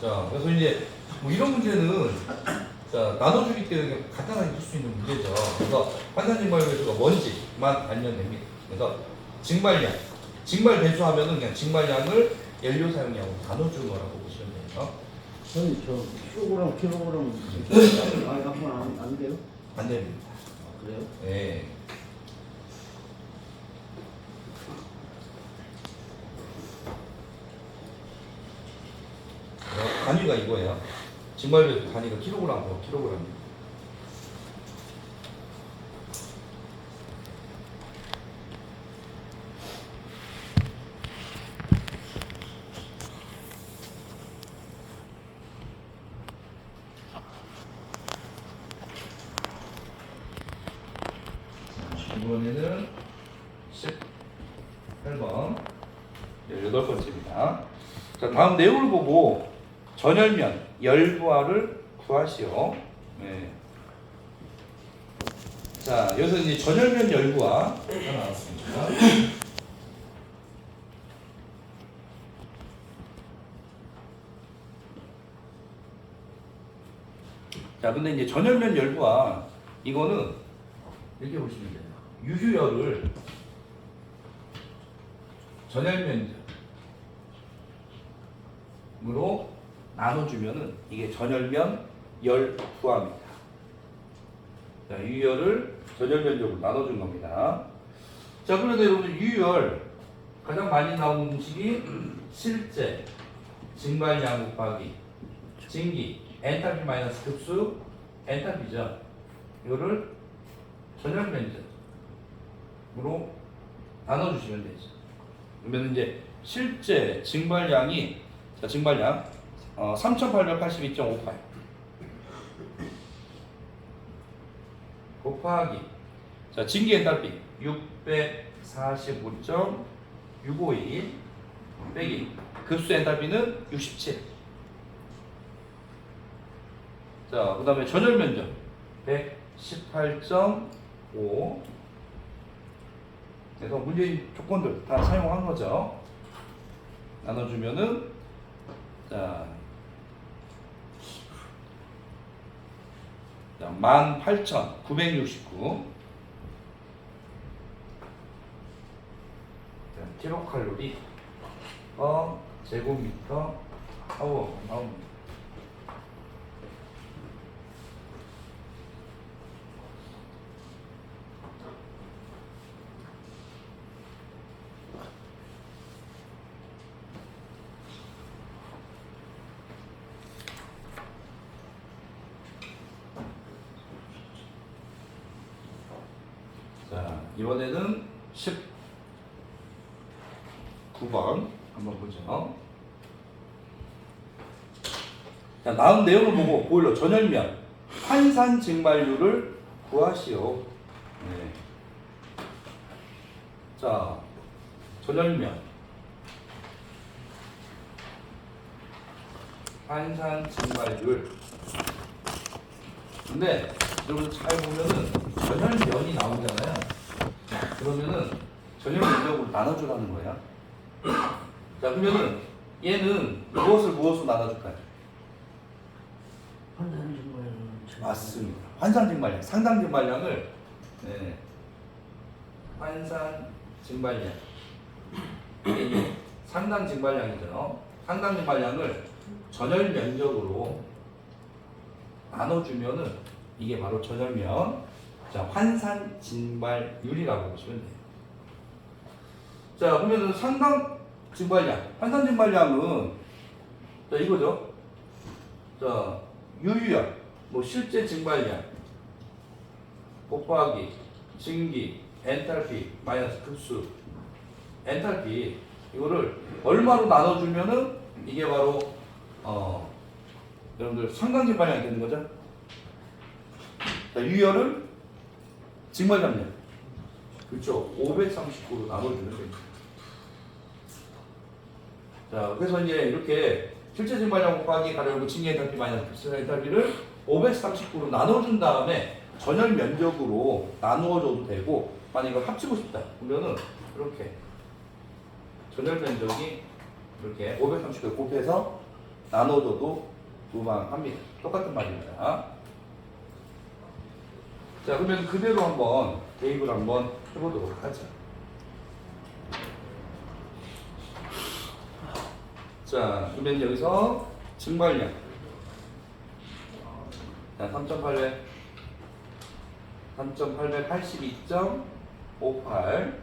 자, 그래서 이제 뭐 이런 문제는 자, 나눠주기 때문에 간단하게 풀 수 있는 문제죠. 그래서 환산 증발 배수가 뭔지만 알면 됩니다. 그래서 증발량, 증발 배수하면은 그냥 증발량을 연료 사용량으로 나눠주는 거라고 보시면 돼요. 선생님 저 킬로그램 갖고는 안 돼요? 안 됩니다. 아, 그래요? 네. 단위가 이거예요. 증발 배수 단위가 킬로그램으로 킬로그램. 이번에는 18번 18번째입니다. 자, 다음 내용을 보고 전열면 열부하를 구하시오. 네. 자, 여기서 이제 전열면 열부하 나왔습니다. 자, 근데 이제 전열면 열부하 이거는 이렇게 보시면 돼요. 유휴열을 전열면으로 나눠주면은 이게 전열면 열부하입니다. 자, 유휴열을 전열면적으로 나눠준 겁니다. 자, 그런데 여러분 유휴열 가장 많이 나오는 공식이 실제 증발량 곱하기 증기 엔탈피 마이너스 급수 엔탈피죠. 이거를 전열면적으로 나눠주시면 되죠. 그러면 이제 실제 증발량이 자, 증발량 3882.58 곱하기 자, 증기 엔탈피 645.651 빼기 급수 엔탈피는 67. 자, 그 다음에 전열 면적 118.5. 그래서 문제인 조건들 다 사용한 거죠. 나눠주면은 자 18,969 킬로칼로리 제곱미터 아워 나옵니다. 자, 이번에는 19번 한번 보죠. 자, 다음 내용을 보고 보일러 전열면 환산 증발률을 구하시오. 네. 자, 전열면 환산 증발률. 근데 여러분 잘 보면은 전열면이 나오잖아요. 그러면은 전열면적으로 나눠주라는 거야. 자, 그러면은 얘는 무엇으로 나눠줄까요? 환산 증발량. 맞습니다. 환산 증발량, 상당 증발량을 네. 환산 증발량. 이게 상당 증발량이죠. 상당 증발량을 전열 면적으로 나눠주면은 이게 바로 전열면 자, 환산 증발율이라고 보시면 돼요. 자, 그러면은 상당 증발량. 환산 증발량은 자 이거죠. 자 유유량, 뭐 실제 증발량 곱하기 증기 엔탈피 마이너스 급수 엔탈피 이거를 얼마로 나눠주면은 이게 바로 여러분들 상당 증발량이 되는 거죠. 자, 유열을 증발량량 그렇죠. 539로 나눠주면 됩니다. 자, 그래서 이제 이렇게 실제 증발량 곱하기 가려고 증기 엔탈피 마이너스 급수 엔탈피를 539로 나눠준 다음에 전열 면적으로 나누어줘도 되고 만약 이걸 합치고 싶다 그러면은 이렇게 전열 면적이 이렇게 539에 곱해서 나눠줘도 무방합니다. 똑같은 말입니다. 자, 그러면 그대로 한번 대입을 한번 해보도록 하죠. 자, 그러면 여기서 증발량 자, 3,882.58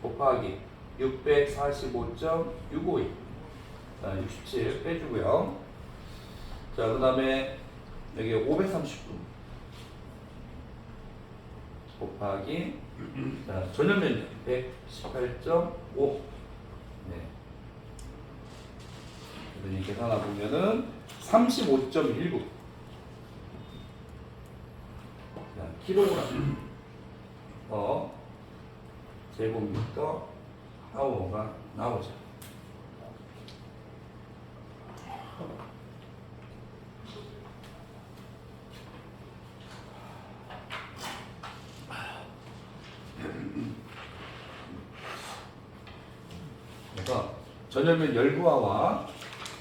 곱하기 645.652 자, 67 빼주고요. 자, 그 다음에 여기 539 곱하기 자, 전열 면적 118.5 네. 그래서 이 계산하 보면은 35.19 킬로그램 제곱미터 하워가 나오죠. 그래서 전열면 열부하와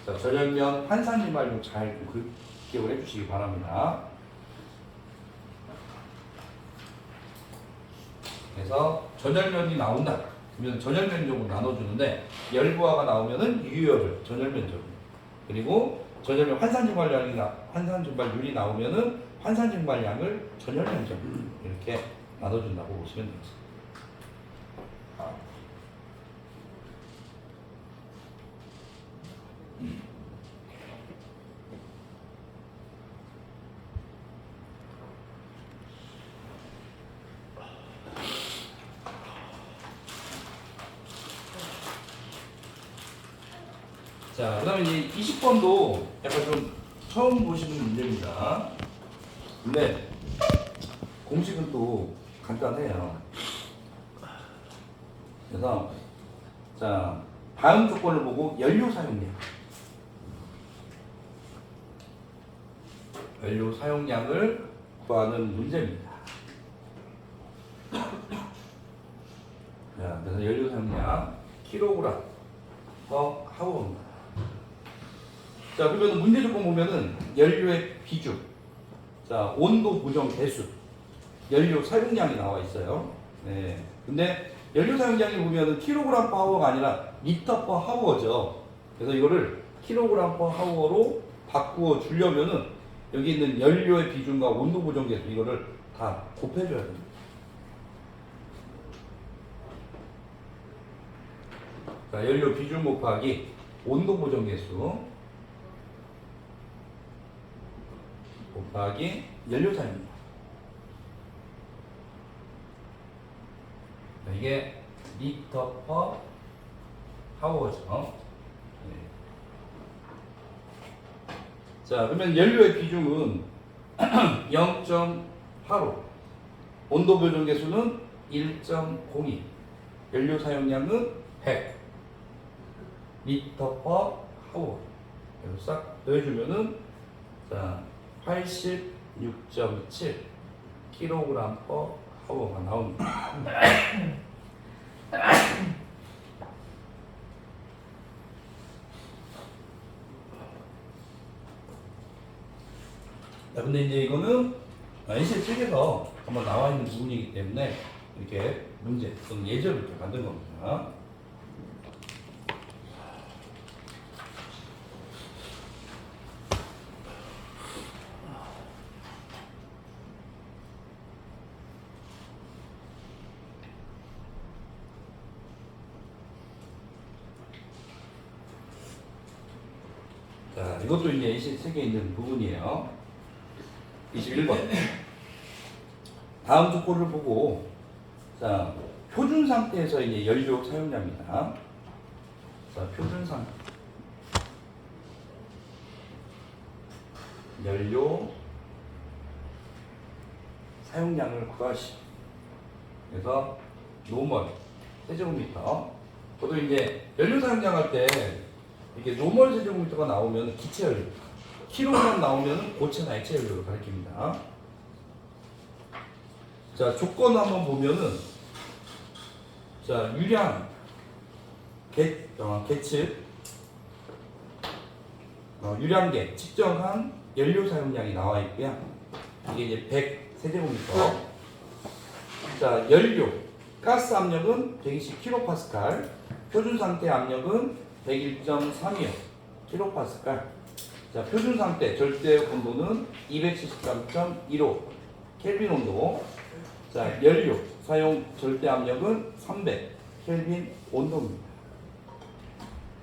전열면 환산증발용 잘 기억을 해주시기 바랍니다. 그래서 전열면이 나온다. 그러면 전열면적으로 나눠주는데 열부하가 나오면은 유열을 전열면적으로 그리고 전열면 환산증발률이 나오면은 환산증발량을 전열면적으로 이렇게 나눠준다고 보시면 되겠습니다. 자, 그 다음에 이제 20번도 약간 좀 처음 보시는 문제입니다. 근데 공식은 또 간단해요. 그래서 자, 다음 조건을 보고 연료 사용량을 구하는 문제입니다. 자, 그래서 연료 사용량 킬로그램 퍼 하워입니다. 자, 그러면 문제 조건 보면은 연료의 비중, 자, 온도 보정 대수, 연료 사용량이 나와 있어요. 네. 근데 연료 사용량이 보면은 킬로그램 퍼 하워가 아니라 리터 퍼 하워죠. 그래서 이거를 킬로그램 퍼 하워로 바꾸어 주려면은 여기 있는 연료의 비중과 온도 보정 대수 이거를 다 곱해줘야 됩니다. 자, 연료 비중 곱하기 온도 보정 대수 곱하기 연료 사용량. 이게 리터 퍼 하워죠. 네. 자, 그러면 연료의 비중은 0.85, 온도 보정 계수는 1.02, 연료 사용량은 100 리터 퍼 하워. 그래서 싹 넣어주면은 자 86.7 킬로그램 퍼 하워가 나옵니다. 자, 근데 이제 이거는 NCL 책에서 한번 나와 있는 부분이기 때문에 이렇게 문제 또는 예제를 이렇게 만든 겁니다. 이것도 이제 NC 책에 있는 부분이에요. 21번. 다음 조건을 보고, 자, 표준 상태에서 이제 연료 사용량입니다. 자, 표준 상태. 연료 사용량을 구하시. 그래서 노멀 세제곱미터. 저도 이제 연료 사용량 할 때 이게 노멀 세제곱미터가 나오면 기체 연료, 킬로그램 나오면 고체나 액체 연료를 가리킵니다. 자, 조건 한번 보면은, 자, 유량 계측 유량계 측정한 연료 사용량이 나와 있고요. 이게 이제 100 세제곱미터. 자, 연료 가스 압력은 120kPa, 표준 상태 압력은 101.325 kPa. 자, 표준 상태 절대 온도는 273.15 켈빈 온도. 자, 연료 사용 절대 압력은 300 켈빈 온도입니다.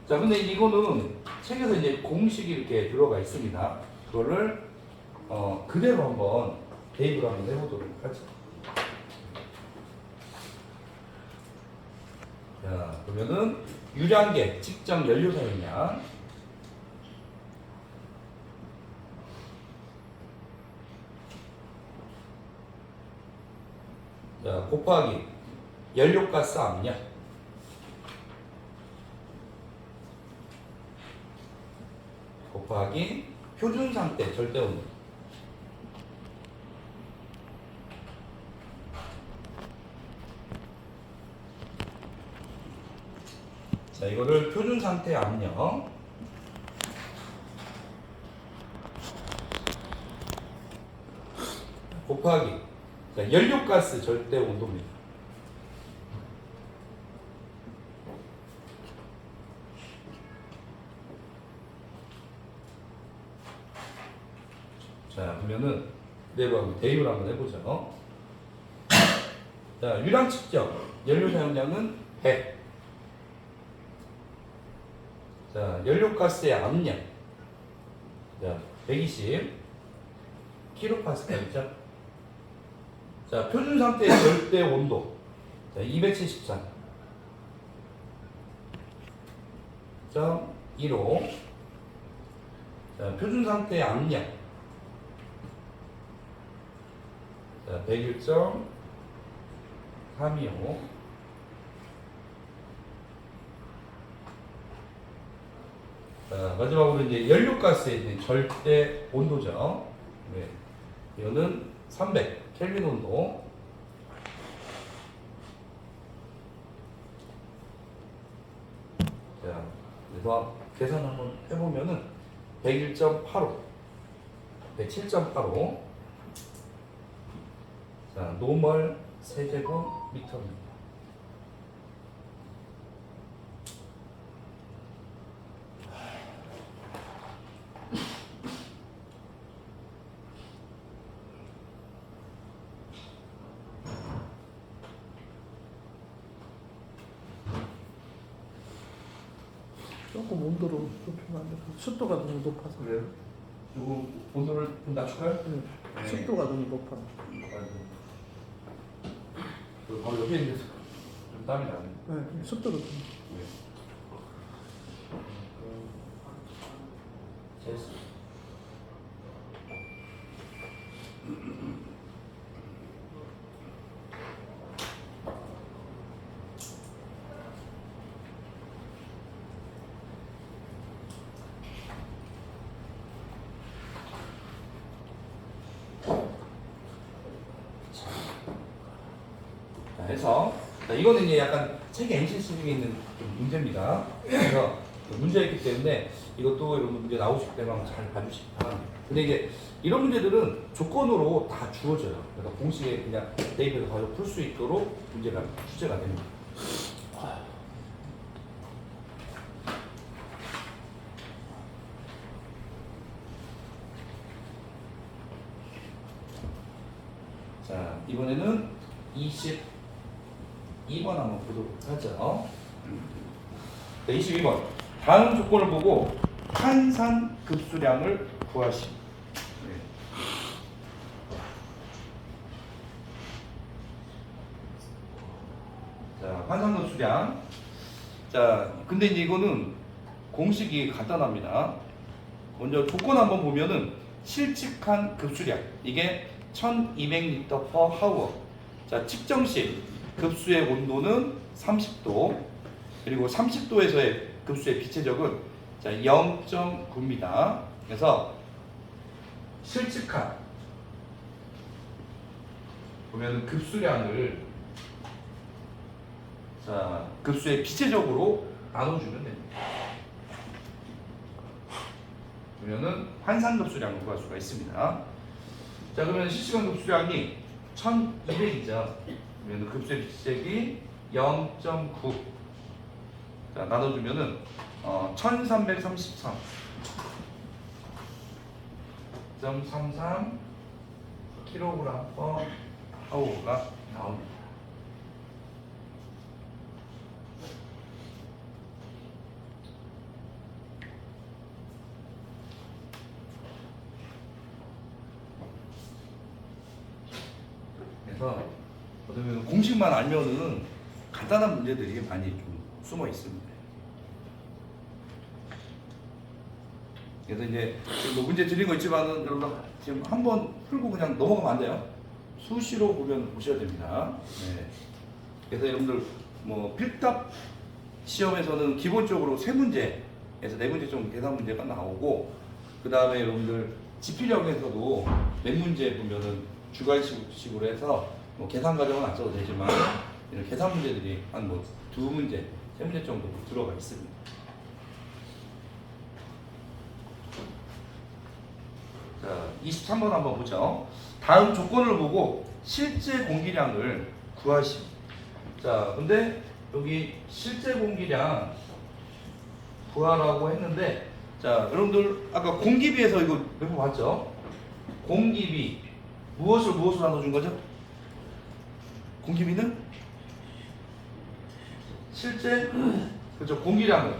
자, 근데 이거는 책에서 이제 공식이 이렇게 들어가 있습니다. 그거를 그대로 한번 대입을 한번 해보도록 하죠. 자, 그러면은 유량계 측정 연료 사용량. 자, 곱하기 연료가스 압력. 곱하기 표준 상태 절대 온도. 자, 이거를 표준 상태 압력 곱하기, 자, 연료가스 절대 온도입니다. 자, 그러면은 그대로 대입을 한번 해보죠. 자, 유량 측정 연료 사용량은 100. 자, 연료가스의 압력, 자, 120 kPa죠. 자, 표준 상태의 절대 온도, 자, 274.15. 자, 표준 상태의 압력, 자, 101.325. 자, 마지막으로 이제 연료가스의 절대 온도죠. 네. 이거는 300 켈빈 온도. 자, 그래서 계산 한번 해보면은 101.85, 107.85. 자, 노멀 세제곱미터입니다. 조금 온도를 높이면 안 돼요. 습도가 너무 높아서. 그래요? 조금 온도를 좀 낮출까요? 네. 네. 습도가 너무 높아. 그 바로 옆에 있는 데서 좀 땀이 나네. 네, 습도가 좀. 네. 됐어. 자, 해서, 자, 이거는 이제 약간 책에 NCC 중에 있는 좀 문제입니다. 그래서 문제였기 때문에 이것도 여러분 문제 나오실 때만 잘 봐주시기 바랍니다. 근데 이제 이런 문제들은 조건으로 다 주어져요. 그래서 공식에 그냥 대입해서 바로 풀 수 있도록 문제가 출제가 됩니다. 자, 이번에는 22번 한번 보도록 하죠. 네, 22번. 다음 조건을 보고 환산 급수량을 구하시오. 네. 자, 환산 급수량. 자, 근데 이제 이거는 공식이 간단합니다. 먼저 조건 한번 보면은 실측한 급수량 이게 1200L per hour. 자, 측정 시 급수의 온도는 30도, 그리고 30도에서의 급수의 비체적은 자 0.9입니다. 그래서 실측한 보면 급수량을 자 급수의 비체적으로 나눠주면 됩니다. 그러면은 환산 급수량을 구할 수가 있습니다. 자 그러면 실시간 급수량이 1200이죠. 그러면 급수의 비체적이 0.9. 자 나눠주면은 1333.33 kg per hour가 나옵니다. 그래서 어쩌면 공식만 알면은 간단한 문제들이 많이 좀 숨어 있습니다. 그래서 이제 뭐 문제 드린 거 있지만은 여러분 지금 한번 풀고 그냥 넘어가면 안 돼요. 수시로 보셔야 됩니다. 네. 그래서 여러분들 뭐 필답 시험에서는 기본적으로 세 문제에서 네 문제 정도 계산 문제가 나오고 그 다음에 여러분들 지필형에서도 몇 문제 보면은 주관식으로 해서 뭐 계산 과정은 안 써도 되지만 이런 계산 문제들이 한 뭐 두 문제, 세 문제 정도 들어가 있습니다. 자, 23번 한번 보죠. 다음 조건을 보고 실제 공기량을 구하시오. 자, 근데 여기 실제 공기량 구하라고 했는데, 자, 여러분들 아까 공기비에서 이거 몇 번 봤죠? 공기비 무엇을 나눠준 거죠? 공기비는 실제 그렇죠 공기량을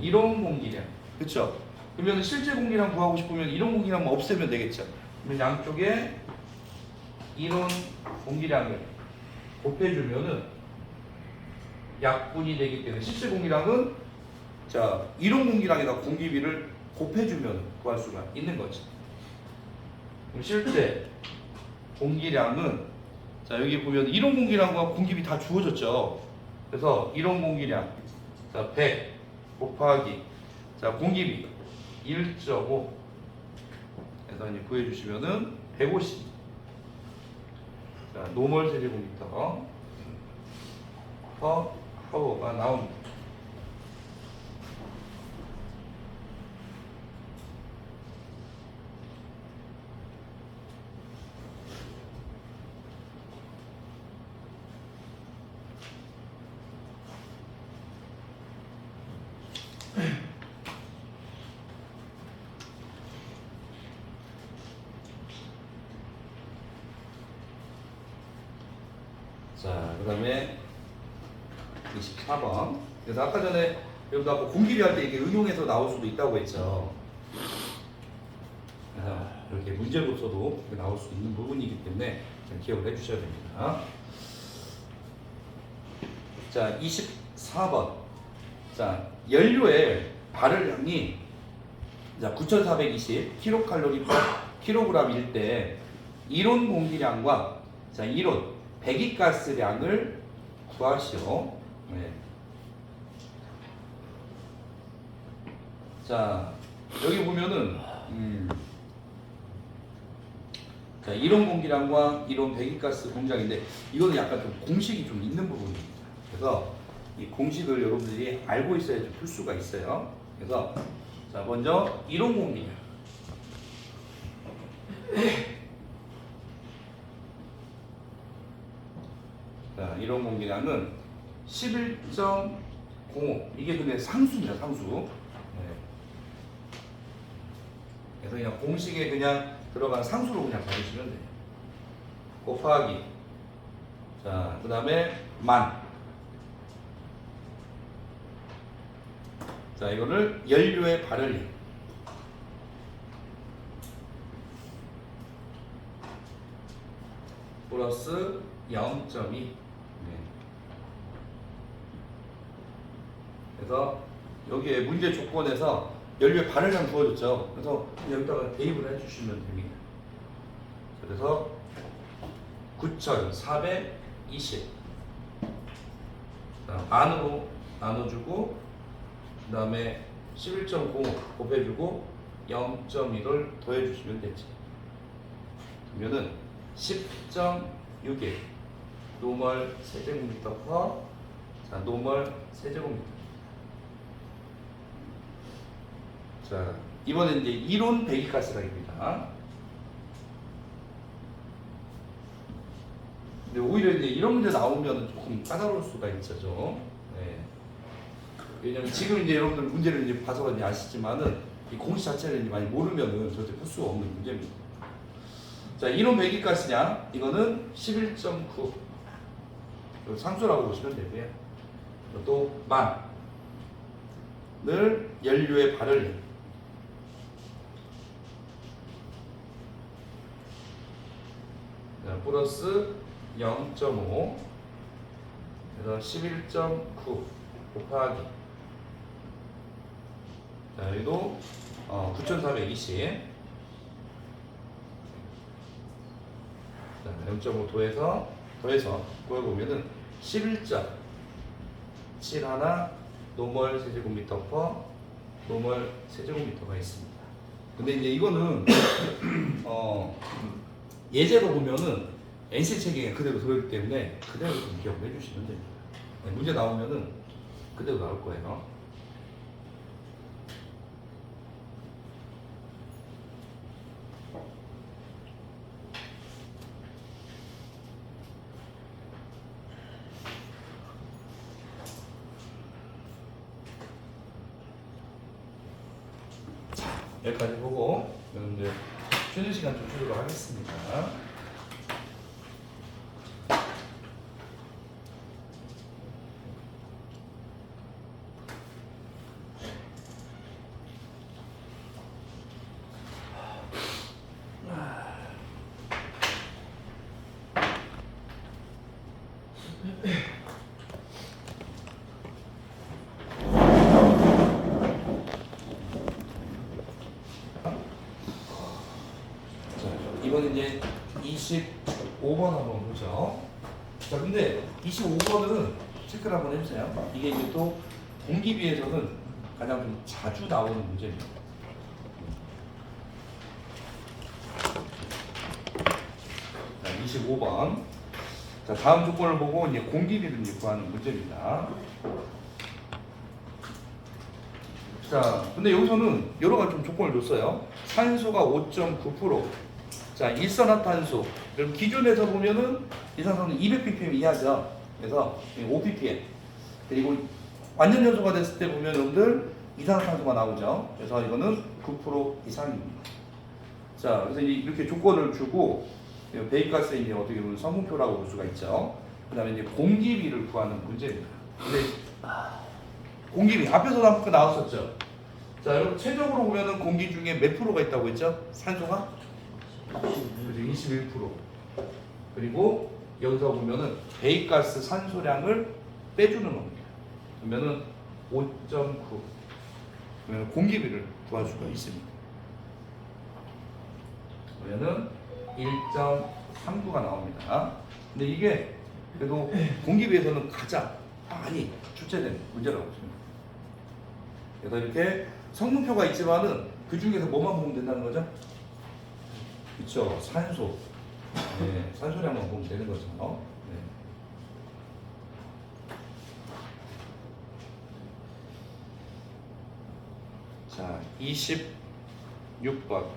이론 공기량 그렇죠. 그러면 실제 공기량 구하고 싶으면 이론 공기량만 없애면 되겠죠. 그러면 양쪽에 이론 공기량을 곱해주면은 약분이 되기 때문에 실제 공기량은 자 이론 공기량에다 공기비를 곱해주면 구할 수가 있는 거죠. 그럼 실제 공기량은 자 여기 보면 이론 공기량과 공기비 다 주어졌죠. 그래서 이론 공기량 자 100 곱하기 자 공기비 1.5 해서 이제 구해주시면은 150 자 노멀 세제곱미터 per hour가 나옵니다. 자, 그 다음에 24번. 그래서 아까 전에 여러분 아까 공기비 할 때 이게 응용해서 나올 수도 있다고 했죠. 그래서 이렇게 문제로서도 이렇게 나올 수 있는 부분이기 때문에 좀 기억을 해주셔야 됩니다. 자, 24번. 자, 연료의 발열량이 자, 9,420 kcal per kg일 때 이론 공기량과 자, 이론 배기가스량을 구하시오. 네. 자 여기 보면은 자 이론 공기량과 이론 배기가스 공장인데 이거는 약간 좀 공식이 좀 있는 부분입니다. 그래서 이 공식을 여러분들이 알고 있어야 좀 풀 수가 있어요. 그래서 자 먼저 이론 공기량. 자, 이론 공기량은 11.05 이게 근데 상수입니다. 상수. 네. 그래서 그냥 공식에 그냥 들어간 상수로 그냥 잡으시면 돼요. 곱하기 자 그 다음에 만 자, 이거를 연료의 발열량. 플러스 0.2. 네. 그래서 여기에 문제 조건에서 연료의 발열량 주어졌죠. 그래서 여기다가 대입을 해주시면 됩니다. 그래서 9,420 반으로 나눠주고 그 다음에 11.9 곱해주고 0.1을 더해주시면 되지. 그러면은 10.61 노멀 세제곱미터 퍼 자, 노멀 세제곱미터. 자, 이번엔 이제 이론 배기가스량입니다. 근데 오히려 이제 이런 문제 나오면 조금 까다로울 수가 있죠. 네. 왜냐면 지금 이제 여러분들 문제를 이제 봐서 이제 아시지만은 이 공식 자체를 이제 많이 모르면은 절대 풀 수가 없는 문제입니다. 자, 이론 배기가스량 이거는 11.9 상수라고 보시면 되고요. 또 만을 연료의 발열량. 자, 플러스 0.5 그래서 11.9 곱하기 자, 여기도 9,420 자, 0.5 더해서 구해보면은 11.71 노멀 세제곱미터 퍼 노멀 세제곱미터가 있습니다. 근데 이제 이거는 예제로 보면은 NC 체계가 그대로 들어있기 때문에 그대로 좀 기억을 해주시면 됩니다. 네, 문제 나오면은 그대로 나올 거예요. 자, 여기까지 보고 여러분들 쉬는 시간 좀 주도록 하겠습니다. 이번엔 이제 25번 한번 보죠. 자, 근데 25번은 체크를 한번 해주세요. 이게 이제 또 공기비에서는 가장 좀 자주 나오는 문제입니다. 자, 25번. 자, 다음 조건을 보고 이제 공기비를 이제 구하는 문제입니다. 자, 근데 여기서는 여러 가지 좀 조건을 줬어요. 산소가 5.9%. 자, 일산화탄소. 그럼 기준에서 보면은 일산화탄소는 200ppm 이하죠. 그래서 5ppm. 그리고 완전 연소가 됐을 때 보면 여러분들 이산화탄소가 나오죠. 그래서 이거는 9% 이상입니다. 자, 그래서 이제 이렇게 조건을 주고 배기가스의 이제 어떻게 보면 성분표라고 볼 수가 있죠. 그다음에 이제 공기비를 구하는 문제입니다. 근데 공기비 앞에서도 한번 나왔었죠. 자, 여러분 최적으로 보면은 공기 중에 몇 프로가 있다고 했죠? 산소가 21%. 그리고 여기서 보면은 배기가스 산소량을 빼주는 겁니다. 그러면은 5.9. 그러면 공기비를 구할 수가 있습니다. 그러면은 1.39가 나옵니다. 근데 이게 그래도 공기비에서는 가장 많이 출제된 문제라고 보십니다. 그래서 이렇게 성분표가 있지만은 그 중에서 뭐만 보면 된다는 거죠? 그렇죠. 산소. 네, 산소량만 보면 되는 거죠. 네. 자, 26번.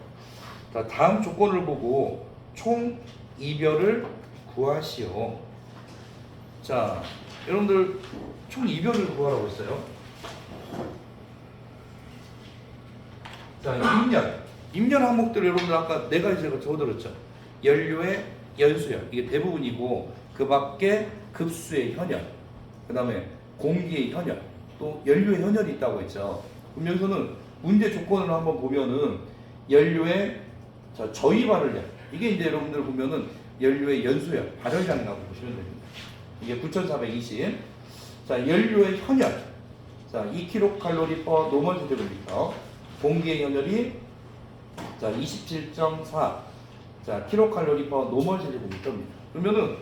자, 다음 조건을 보고 총 이별을 구하시오. 자, 여러분들 총 이별을 구하라고 했어요. 자, 임열 항목들 여러분들 아까 네 가지 제가 적어드렸죠. 연료의 연수열 이게 대부분이고 그 밖에 급수의 현열, 그 다음에 공기의 현열, 또 연료의 현열이 있다고 했죠. 그럼 여기서는 문제 조건을 한번 보면은 연료의 저위 발열량, 이게 이제 여러분들 보면은 연료의 연소량, 발열량이라고 보시면 됩니다. 이게 9,420. 자, 연료의 현열. 자, 2kcal per 노멀 세제곱미터. 공기의 현열이 자, 27.4. 자, kcal per 노멀 세제곱미터입니다. 그러면은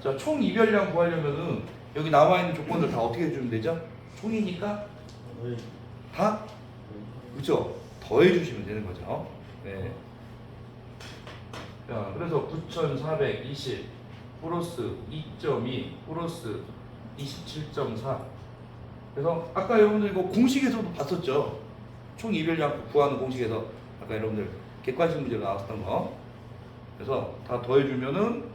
자, 총 이별량 구하려면은 여기 나와 있는 조건들 다 어떻게 해주면 되죠? 총이니까 네. 다 그죠? 더해 주시면 되는 거죠. 네. 자, 그래서 9,420 플러스 2.2 플러스 27.4. 그래서 아까 여러분들 이거 공식에서도 봤었죠. 총 이별량 구하는 공식에서 아까 여러분들 객관식 문제로 나왔던 거. 그래서 다 더해 주면은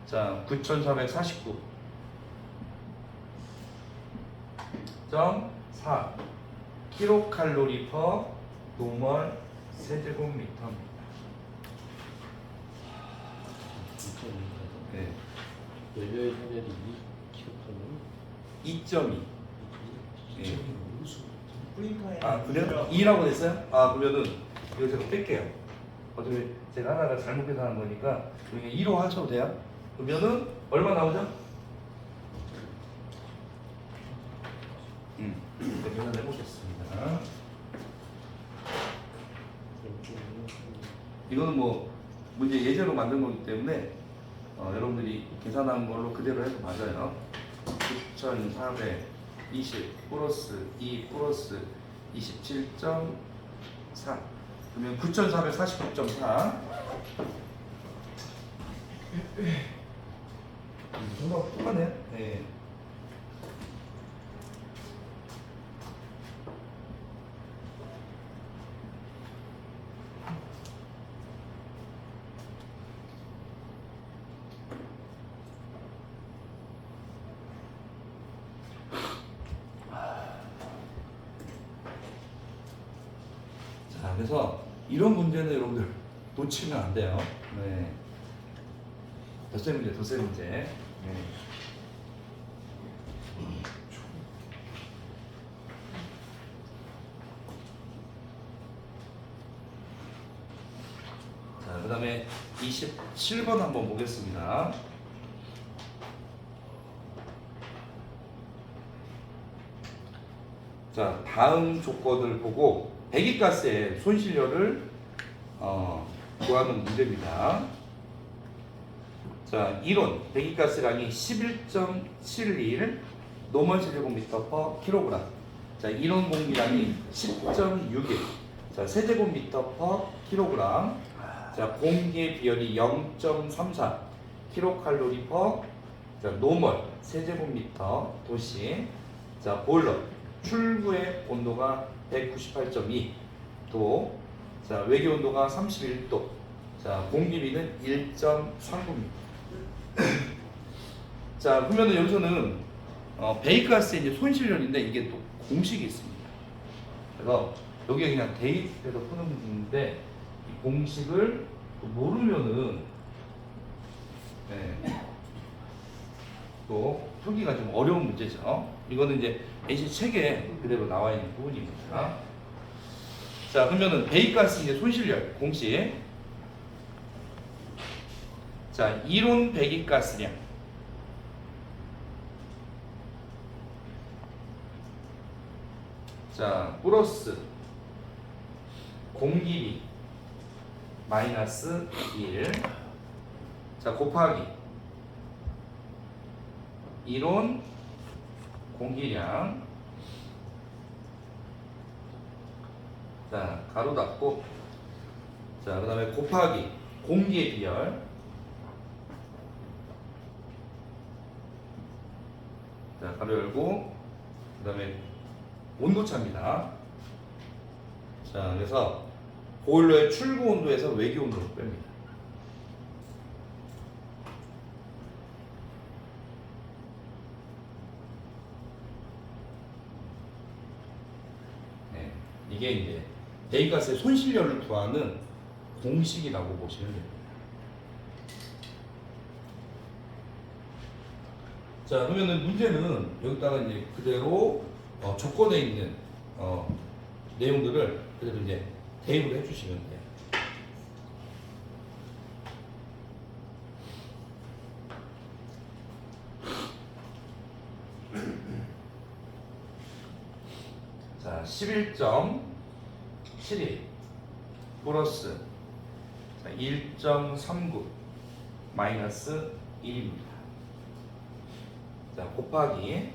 자, 9,449.4 킬로칼로리 퍼 노멀 세제곱미터입니다. 네. 연료의 현열이 2kcal. 2.2. 예. 프린터에 아, 그래요? 2라고 됐어요? 아, 그러면은 이거 제가 뺄게요. 어차피 제가 하나가 잘못 계산한 거니까 여기 2로 하셔도 돼요. 그러면은 얼마 나오죠? 계산해 보겠습니다. 이거는 뭐 문제 예제로 만든 거기 때문에 여러분들이 계산한 걸로 그대로 해도 맞아요. 9,420 플러스 2 플러스 27.4 그러면 9,449.4 정답 똑같네요. 네. 자, 그래서 이런 문제는 여러분들 놓치면 안 돼요. 네. 덧세 문제, 덧세 문제. 네. 자, 그 다음에 27번 한번 보겠습니다. 자, 다음 조건을 보고 배기가스의 손실료를 구하는 문제입니다. 자, 이론 배기가스량이 11.71 노멀 세제곱미터 per 킬로그램. 자, 이론 공기량이 10.61. 자, 세제곱미터 per 킬로그램. 자, 공기의 비열이 0.34 킬로칼로리 per 자, 노멀 세제곱미터 도시. 자, 보일러 출구의 온도가 198.2 도. 자, 외기 온도가 31도. 자, 공기비는 1.39입니다. 자, 그러면은 여기서는 배기가스의 이제 손실량인데 이게 또 공식이 있습니다. 그래서 여기에 그냥 대입해서 푸는 문제인데 이 공식을 또 모르면은 또 풀기가 좀 어려운 문제죠. 이거는 이제 NC 책에 그대로 나와 있는 부분입니다. 자, 그러면은 배기가스 이제 손실량 공식. 자, 이론 배기가스량. 자, 플러스 공기비 마이너스 1. 자, 곱하기 이론 공기량. 자, 가로 닫고. 자, 그 다음에 곱하기 공기의 비열. 자, 가로 열고. 그 다음에 온도차입니다. 자, 그래서 보일러의 출구 온도에서 외기 온도를 뺍니다. 네, 이게 이제 배기가스의 손실료를 구하는 공식이라고 보시면 됩니다. 자, 그러면은 문제는 여기다가 이제 그대로 조건에 있는 내용들을 그대로 이제 대입을 해주시면 돼요. 자, 11.71 플러스 1.39 마이너스 1입니다. 자, 곱하기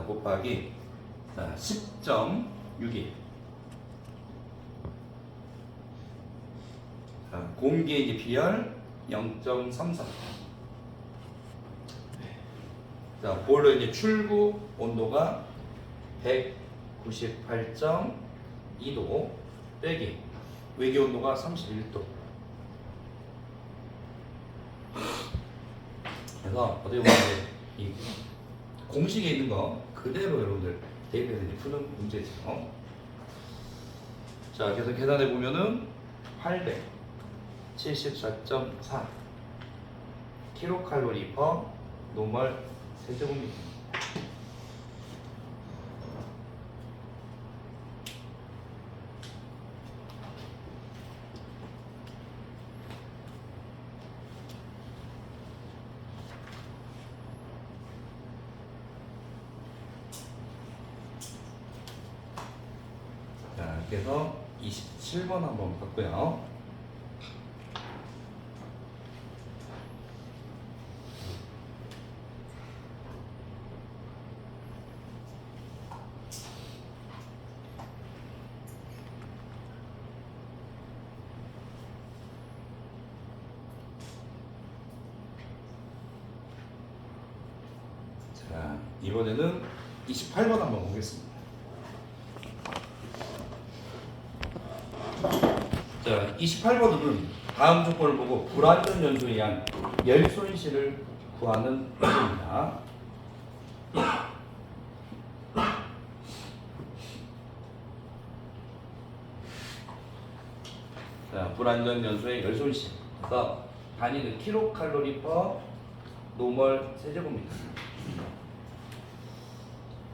곱하기 10.61 공기의 이제 비열 0.33 자, 보일러 이제 출구 온도가 198.2도 빼기 외기 온도가 31도. 그래서 어떻게 보면 이제 이 공식에 있는 거 그대로 여러분들 대입해서 이제 푸는 문제죠. 자, 그래서 계산해 보면은 874.4 킬로칼로리 퍼 노멀 세제곱미터. 자, 그래서 27번 한번 봤고요. 자, 이번에는 28번 한번 보겠습니다. 자, 28번은 다음 조건을 보고 불완전 연소에 의한 열 손실을 구하는 문제입니다. 자, 불완전 연소의 열 손실. 그래서 단위는 킬로칼로리 퍼 노멀 세제곱미터.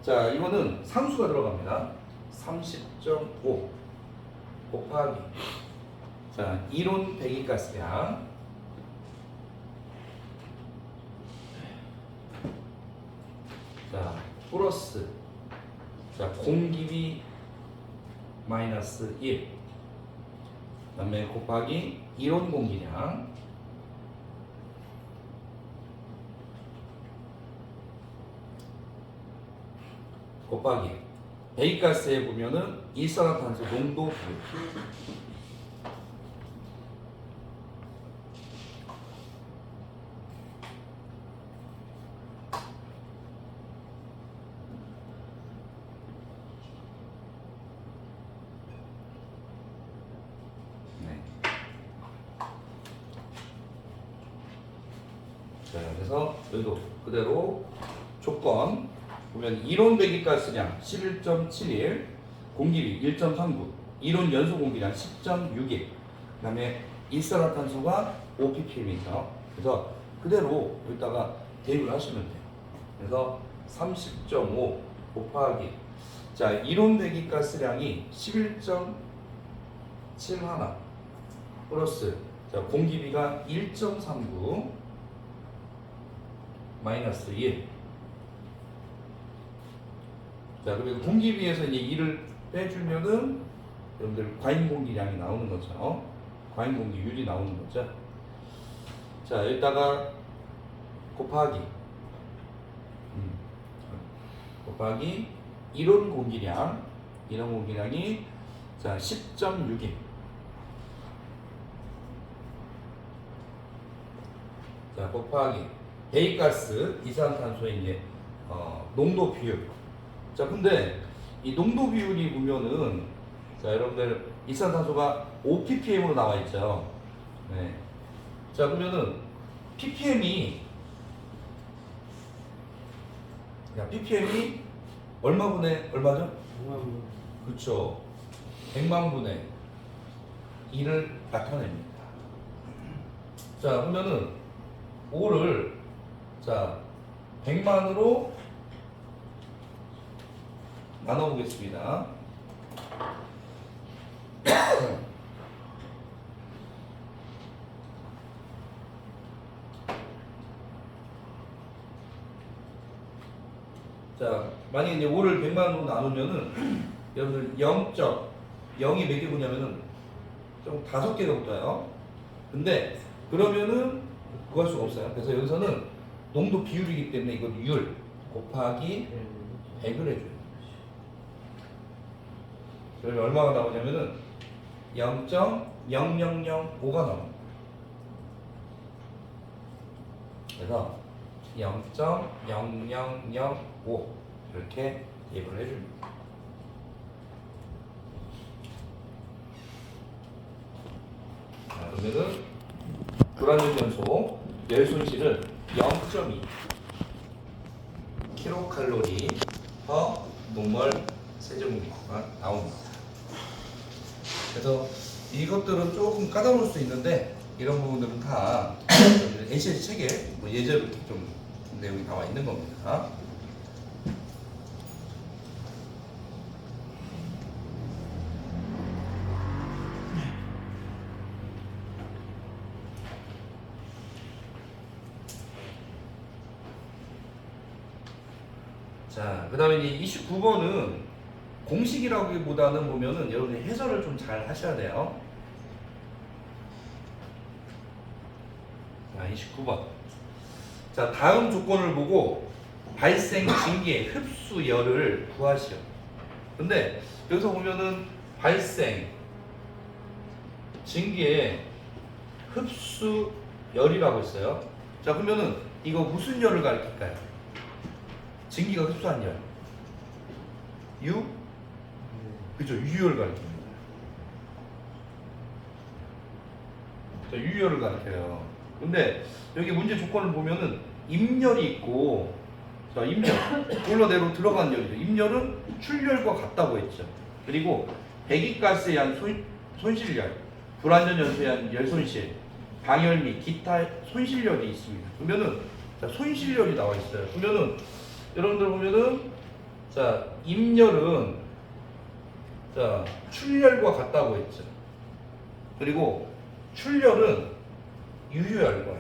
자, 이거는 상수가 들어갑니다. 30.5 곱하기 자, 이론 배기가스량 자, 플러스 자, 공기비 마이너스 1 그다음에 곱하기 이론 공기량 곱하기 배기가스에 보면은 일산화탄소 농도 비율 네. 자, 그래서 여기도 그대로 조건 보면 이론 배기가스량 11.71 공기비 1.39 이론 연소 공기량 10.61 그 다음에 일산화탄소가 5ppm이죠. 그래서 그대로 여기다가 대입을 하시면 돼요. 그래서 30.5 곱하기 자, 이론 배기가스량이 11.71 플러스 자, 공기비가 1.39 마이너스 1 자, 그리고 공기비에서 이제 1을 빼주면은 여러분들 과잉 공기량이 나오는 거죠. 과잉 공기율이 나오는 거죠. 자, 여기다가 곱하기 곱하기 이론 공기량이 자 10.61 자, 곱하기 배기가스 이산화탄소의 이제 농도 비율. 자, 근데 이 농도 비율이 보면은 자, 여러분들 이산탄소가 5ppm으로 나와 있죠. 네. 자, 그러면은 ppm이 얼마 분의 얼마죠? 중앙 그렇죠. 100만 분의 1을 나타냅니다. 자, 그러면은 5를 자 100만으로 나눠보겠습니다. 자, 만약에 이제 5를 100만으로 나누면은 여러분들 0이 몇 개 붙냐면은 좀 5개가 붙어요. 근데 그러면은 구할 수가 없어요. 그래서 여기서는 농도 비율이기 때문에 이걸 율 곱하기 100을 해줘요. 그러면 얼마가 나오냐면은 0.0005가 나옵니다. 그래서 0.0005 이렇게 예보를 해줍니다. 자, 그러면은 불완전 연소 열 손실은 0.2 킬로칼로리 퍼 노멀 세제곱미터가 나옵니다. 그래서 이것들은 조금 까다로울 수 있는데 이런 부분들은 다 NCS 책에 뭐 예제부터 좀 내용이 나와 있는 겁니다. 자, 그 다음에 이제 29번은 공식이라기보다는 보면은 여러분이 해설을 좀 잘 하셔야 돼요. 자, 29번. 자, 다음 조건을 보고 발생 증기의 흡수열을 구하시오. 근데 여기서 보면은 발생 증기의 흡수열이라고 있어요. 자, 그러면은 이거 무슨 열을 가리킬까요? 증기가 흡수한 열. 그죠? 유열을 가리킵니다. 자, 유열을 가리켜요. 근데 여기 문제 조건을 보면은 임열이 있고, 자, 임열 보일러내로 들어간 열이죠. 임열은 출열과 같다고 했죠. 그리고 배기가스에 의한 손실열, 불완전 연소에 의한 열손실, 방열 및 기타 손실열이 있습니다. 그러면은 자, 손실열이 나와 있어요. 그러면은 여러분들 보면은 자, 임열은 자, 출열과 같다고 했죠. 그리고 출열은 유효열과,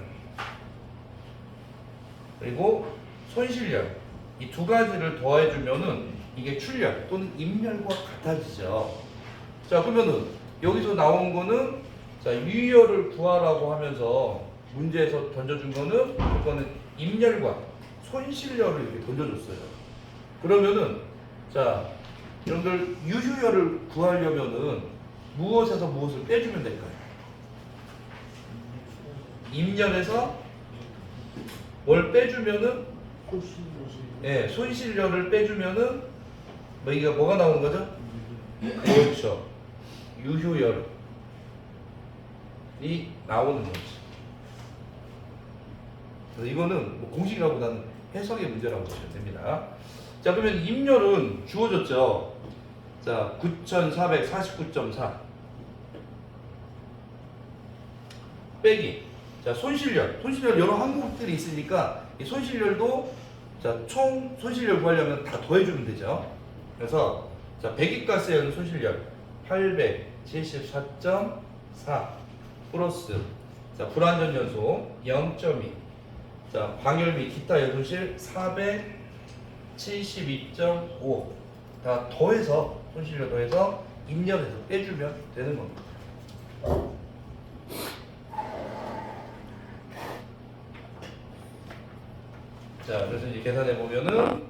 그리고 손실열, 이 두 가지를 더해주면은 이게 출열 또는 임열과 같아지죠. 자, 그러면은 여기서 나온 거는 자, 유효열을 구하라고 하면서 문제에서 던져준 거는 이거는 임열과 손실열을 이렇게 던져줬어요. 그러면은 자, 여러분들 유효열을 구하려면은 무엇에서 무엇을 빼주면 될까요? 임열에서 뭘 빼주면은 예, 손실열을 빼주면은 뭐 이게 뭐가 나오는 거죠? 그렇죠. 유효열이 나오는 거지. 그래서 이거는 뭐 공식이라보다는 해석의 문제라고 보시면 됩니다. 자, 그러면 임열은 주어졌죠. 자, 9449.4 빼기. 자, 손실열 여러 항목들이 있으니까 이 손실열도 자, 총 손실열 구하려면 다 더해주면 되죠. 그래서 자, 배기가스에 의한 손실열 874.4 플러스 자, 불완전 연소 0.2 자, 방열 및 기타 연소실 472.5 다 더해서 손실열 더해서 임열에서 빼주면 되는 겁니다. 자, 그래서 이제 계산해 보면은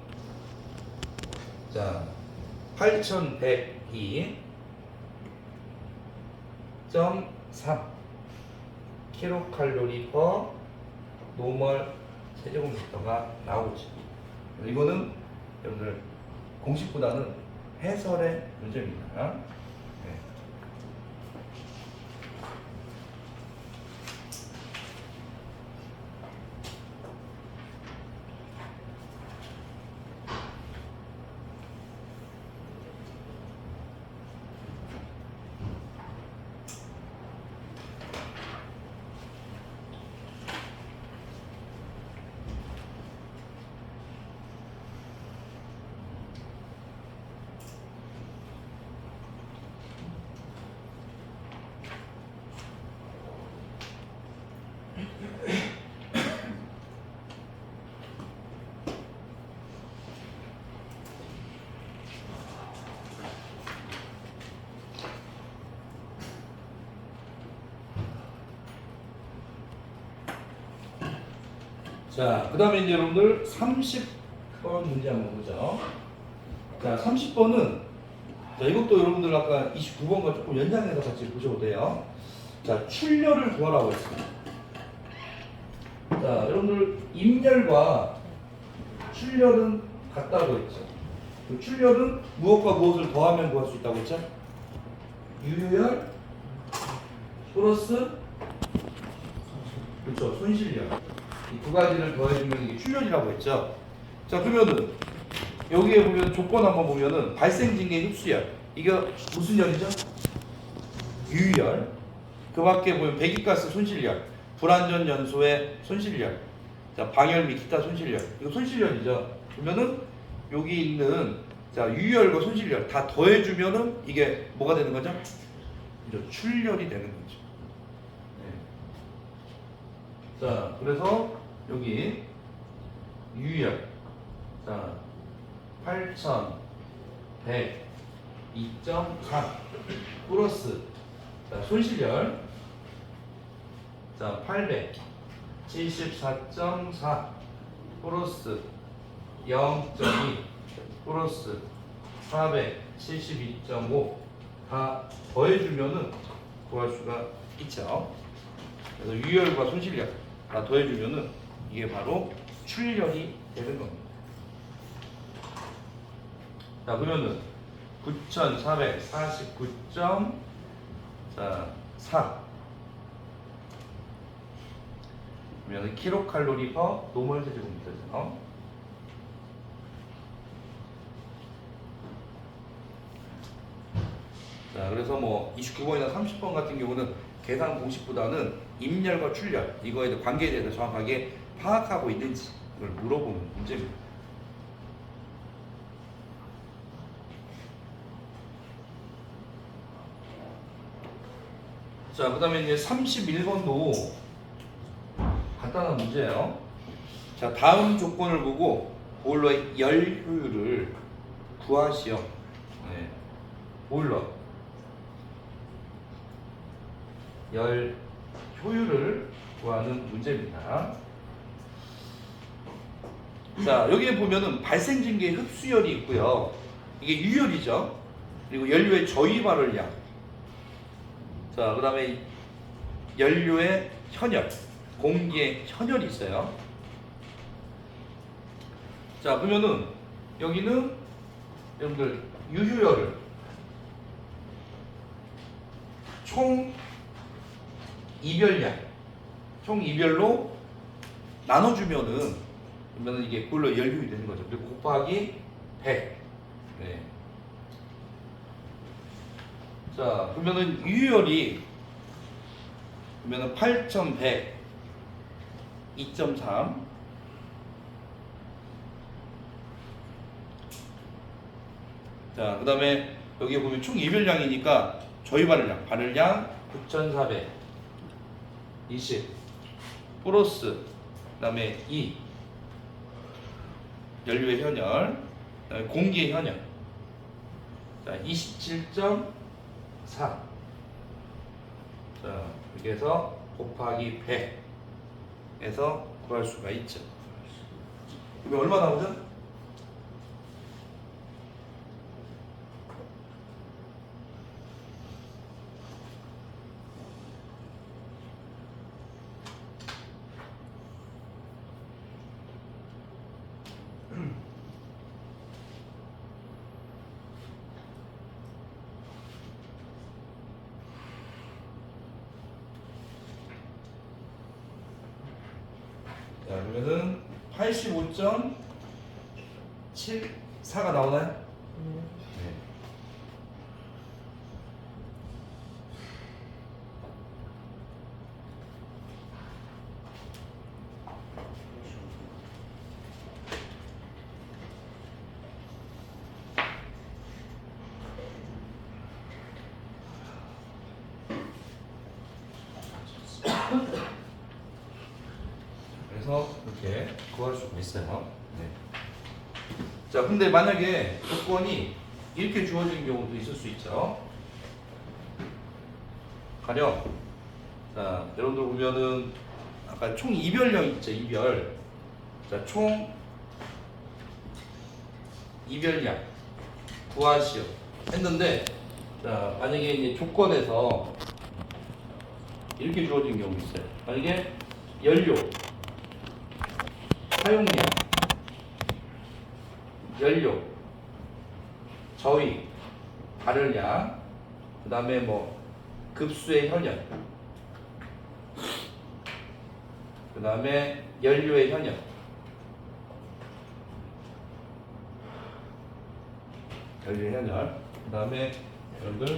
자, 8102.3 킬로칼로리 퍼 노멀 세제곱미터가 나오죠. 이거는 여러분들 공식보다는 해설의 문제입니다. 네. 자, 그 다음에 이제 여러분들 30번 문제 한번 보죠. 자, 30번은 자, 이것도 여러분들 아까 29번과 조금 연장해서 같이 보셔도 돼요. 자, 출렬을 구하라고 했습니다. 자, 여러분들 임렬과 출렬은 같다고 했죠. 그 출렬은 무엇과 무엇을 더하면 구할 수 있다고 했죠? 유효열 플러스 그렇죠, 손실열. 이 두 가지를 더해주면 이게 출렬이라고 했죠. 자, 그러면은 여기에 보면 조건 한번 보면은 발생징계 흡수열. 이거 무슨 열이죠? 유열. 그 밖에 보면 배기가스 손실열, 불안전 연소의 손실열, 자, 방열 및 기타 손실열. 이거 손실열이죠. 그러면은 여기 있는 자, 유열과 손실열 다 더해주면은 이게 뭐가 되는 거죠? 이제 출열이 되는 거죠. 네. 자, 그래서 여기 유열, 자, 8100 2.4 플러스 자, 손실열, 자, 874.4 플러스 0.2 플러스 472.5 다 더해주면은 구할 수가 있죠. 그래서 유열과 손실열 다 더해주면은 이게 바로 출열이 되는 겁니다. 자, 그러면은 9,449.4 그러면은 킬로칼로리 퍼 노멀 세제곱미터죠. 자, 그래서 뭐 29번이나 30번 같은 경우는 계산 공식보다는 임열과 출열 이거에 대한 관계에 대해서 정확하게 파악하고 있는지 이걸 물어보는 문제입니다. 자, 그 다음에 이제 31번도 간단한 문제예요. 자, 다음 조건을 보고 보일러의 열 효율을 구하시오. 네. 보일러 열 효율을 구하는 문제입니다. 자, 여기에 보면은 발생징계 흡수열이 있고요. 이게 유열이죠. 그리고 연료의 저위 발열량. 자, 그 다음에 연료의 현열, 공기의 현열이 있어요. 자, 그러면은 여기는 여러분들 유효열을 총 이별량, 총 이별로 나눠주면은 그러면은 이게 보일러 열효율이 되는 거죠. 그리고 곱하기 100. 네. 자, 그러면은 유효열이 그러면은 8100 2.3 자, 그 다음에 여기 보면 총 이별량이니까 저희 발열량 9420 플러스 그 다음에 2 연료의 현열, 그 다음에 공기의 현열, 자, 27.4 자, 이렇게 해서 곱하기 100에서 구할 수가 있죠. 그러면 얼마 나오죠? 자, 그러면은 85.74가 나오나요? 네. 그래서 이렇게 구할 수가 있어요. 네. 자, 근데 만약에 조건이 이렇게 주어진 경우도 있을 수 있죠. 가령 자, 여러분들 보면은 아까 총 이별량 있죠, 이별. 자, 총 이별량 구하시오 했는데, 자, 만약에 이제 조건에서 이렇게 주어진 경우 있어요. 만약에 연료, 사용량, 연료, 저위, 발열량, 그 다음에 뭐 급수의 현역, 그 다음에 연료의 현역, 연료의 현역, 그 다음에 여러분들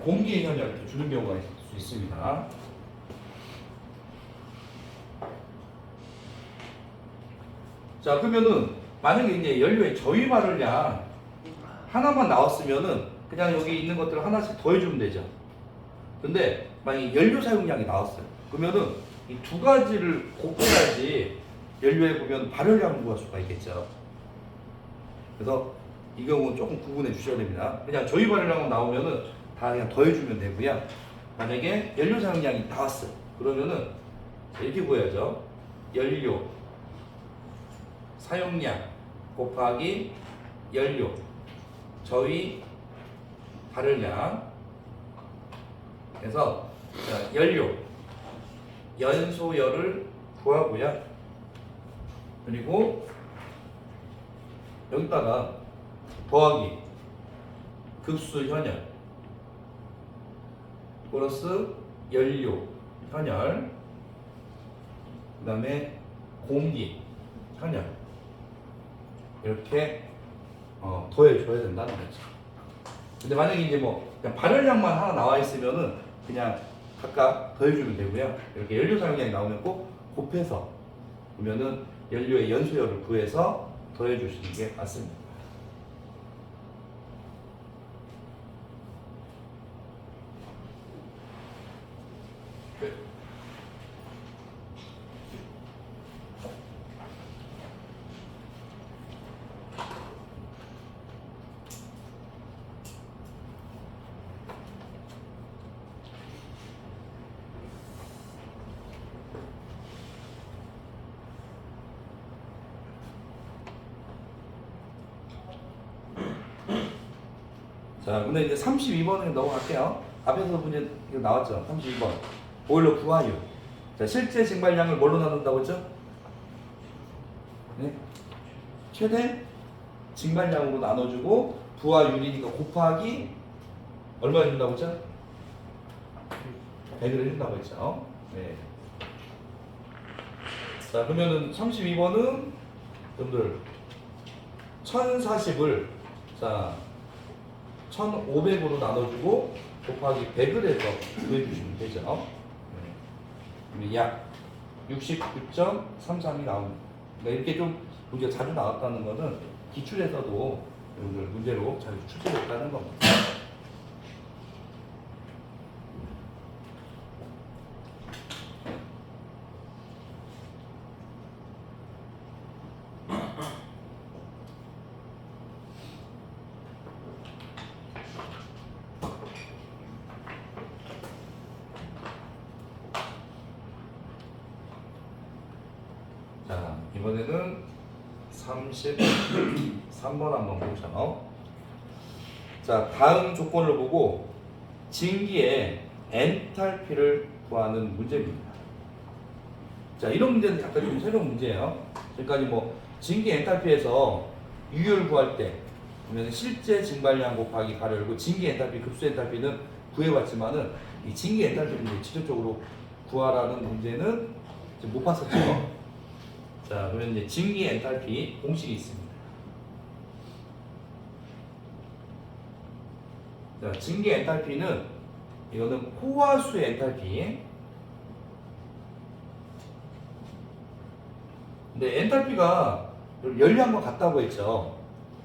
공기의 현역 이렇게 주는 경우가 있을 수 있습니다. 자, 그러면은 만약에 이제 연료의 저위 발열량 하나만 나왔으면은 그냥 여기 있는 것들을 하나씩 더해주면 되죠. 근데 만약에 연료 사용량이 나왔어요. 그러면은 이 두 가지를 곱해야지 연료에 보면 발열량을 구할 수가 있겠죠. 그래서 이 경우는 조금 구분해 주셔야 됩니다. 그냥 저희 발열량은 나오면은 다 그냥 더해주면 되고요. 만약에 연료 사용량이 나왔어요. 그러면은 이렇게 구해야죠. 연료 사용량 곱하기 연료 저희 발열량 그래서 연료 연소열을 구하고요. 그리고 여기다가 더하기 급수 현열 플러스 연료 현열 그 다음에 공기 현열 이렇게 더해줘야 된다는 거죠. 근데 만약에 이제 뭐 그냥 발열량만 하나 나와 있으면은 그냥 각각 더해주면 되고요. 이렇게 연료 사용량이 나오면 꼭 곱해서 그러면은 연료의 연소열을 구해서 더해주시는 게 맞습니다. 자, 근데 이제 32번을 넘어갈게요. 앞에서 문제 이거 나왔죠? 32번. 보일러 부하유. 자, 실제 증발량을 뭘로 나눈다고 했죠? 네? 최대 증발량으로 나눠주고 부하율이니까 곱하기 얼마 해준다고 했죠? 100을 해준다고 했죠? 네. 자, 그러면은 32번은 여러분들 1040을 자 1500으로 나눠주고 곱하기 100을 해서 구해주시면 되죠. 네. 약 69.33이 나옵니다. 그러니까 이렇게 좀 문제가 자주 나왔다는 것은 기출에서도 여러분들 문제로 자주 출제됐다는 겁니다. 자, 이번에는 33번 한번 보죠. 자, 다음 조건을 보고 증기의 엔탈피를 구하는 문제입니다. 자, 이런 문제는 약간 좀 새로운 문제예요. 지금까지 뭐 증기 엔탈피에서 유효를 구할 때 그러면 실제 증발량 곱하기 발열고 증기 엔탈피, 급수 엔탈피는 구해봤지만은 이 증기 엔탈피를 직접적으로 구하라는 문제는 지금 못 봤었죠. 자, 그러면 이제 증기 엔탈피 공식이 있습니다. 자, 증기 엔탈피는 이거는 호화수의 엔탈피. 근데 엔탈피가 연료량과 같다고 했죠.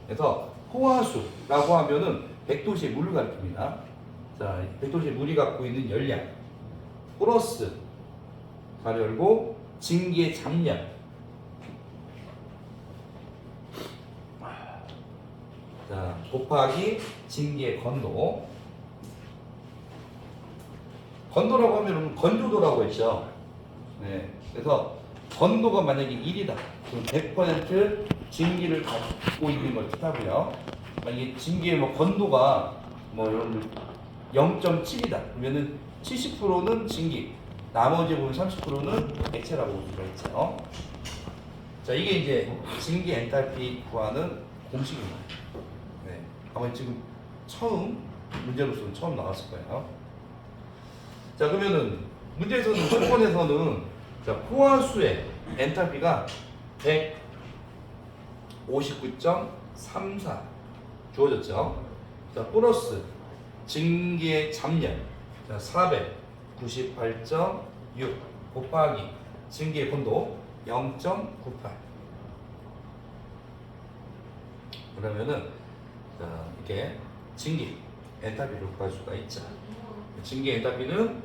그래서 호화수라고 하면은 100도씨의 물을 가리킵니다. 자, 100도씨의 물이 갖고 있는 열량 플러스 가로 열고 증기의 잠량 자, 곱하기 증기의 건도. 건도라고 하면 건조도라고 했죠. 네. 그래서 건도가 만약에 1이다. 100% 증기를 갖고 있는 걸 뜻하고요. 만약에 증기의 뭐 건도가 뭐 여러분들 0.7이다 그러면은 70%는 증기, 나머지 보면 30%는 액체라고 볼 수가 있죠. 자, 이게 이제 증기 엔탈피 구하는 공식입니다. 네, 아마 지금 문제로서는 처음 나왔을 거예요. 자, 그러면은 문제에서는 조건에서는 자, 포화수의 엔탈피가 159.34 주어졌죠. 자, 플러스 증기의 잡열 498.6 곱하기 증기의 건도 0.98. 그러면은 이렇게 증기 엔탈피를 구할 수가 있죠. 증기 엔탈피는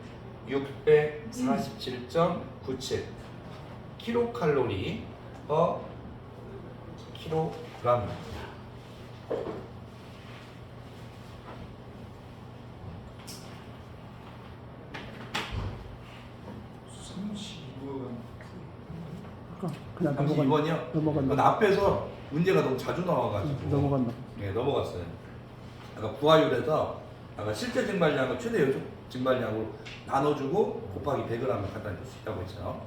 647.97 킬로칼로리 per 킬로그램입니다. 그냥 32번이요? 넘어간다. 앞에서 문제가 너무 자주 나와가지고 넘어간다. 네, 넘어갔어요. 아까 부하율에서 아까 실제 증발량을 최대 요속 증발량으로 나눠주고 곱하기 100을 하면 간단히 볼 수 있다고 했죠.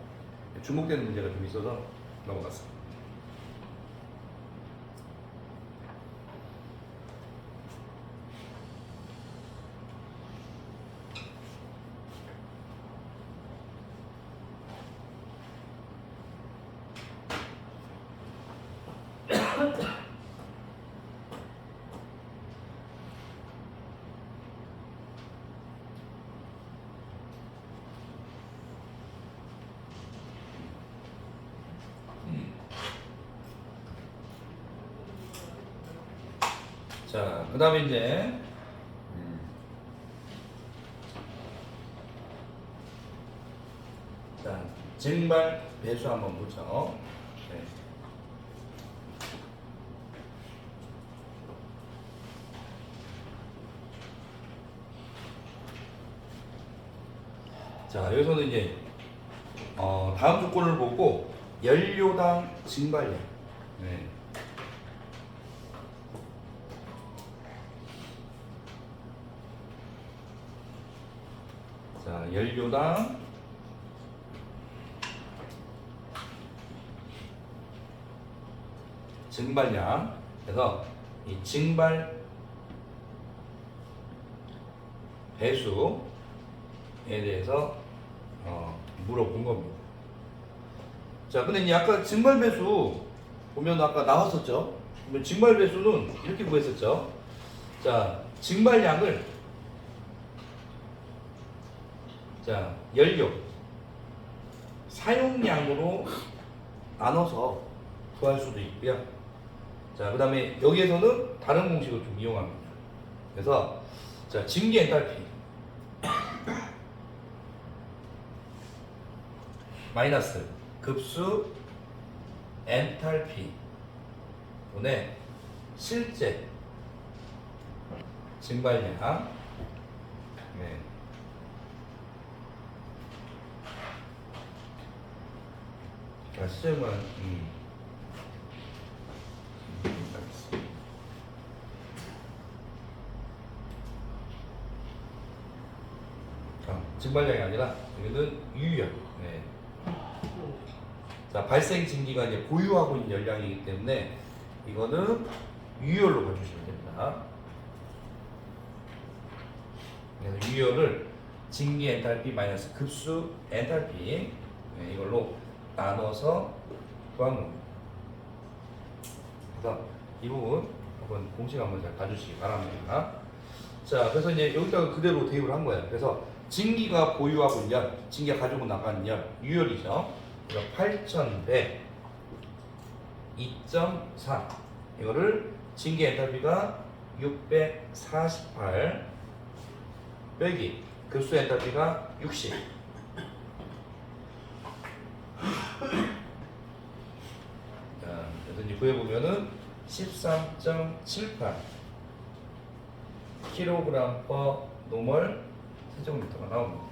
주목되는 문제가 좀 있어서 넘어갔어요. 자, 그 다음에 이제 자, 증발 배수 한번 보죠. 네. 자, 여기서는 이제 다음 조건을 보고 연료당 증발량. 네. 자, 연료당 증발량. 그래서 이 증발 배수에 대해서 물어본 겁니다. 자, 근데 이제 아까 증발 배수 보면 아까 나왔었죠. 그러면 증발 배수는 이렇게 구했었죠. 자, 증발량을 자, 연료 사용량으로 나눠서 구할 수도 있고요. 자, 그 다음에 여기에서는 다른 공식을 좀 이용합니다. 그래서 자, 증기 엔탈피 마이너스 급수 엔탈피 분의 실제 증발량. 네. 자, 시점은 증발량이 아니라 여기는 유열. 네. 자, 발생 증기가 이제 보유하고 있는 열량이기 때문에 이거는 유열로 봐주시면 됩니다. 그래서 유열을 증기 엔탈피 마이너스 급수 엔탈피, 네, 이걸로 나눠서 구한 겁니다. 그래서 이 부분 한번 공식 한번 잘 봐주시기 바랍니다. 자, 그래서 이제 여기다가 그대로 대입을 한 거예요. 그래서 증기가 보유하고 있는 열, 증기가 가지고 나가는 열, 유열이죠. 그래서 8100 2.4 이거를 증기 엔탈피가 648 빼기 급수 엔탈피가 60. 자, 그래서 이제 구해보면은 13.78 kg per 노멀 세제곱미터가 나옵니다.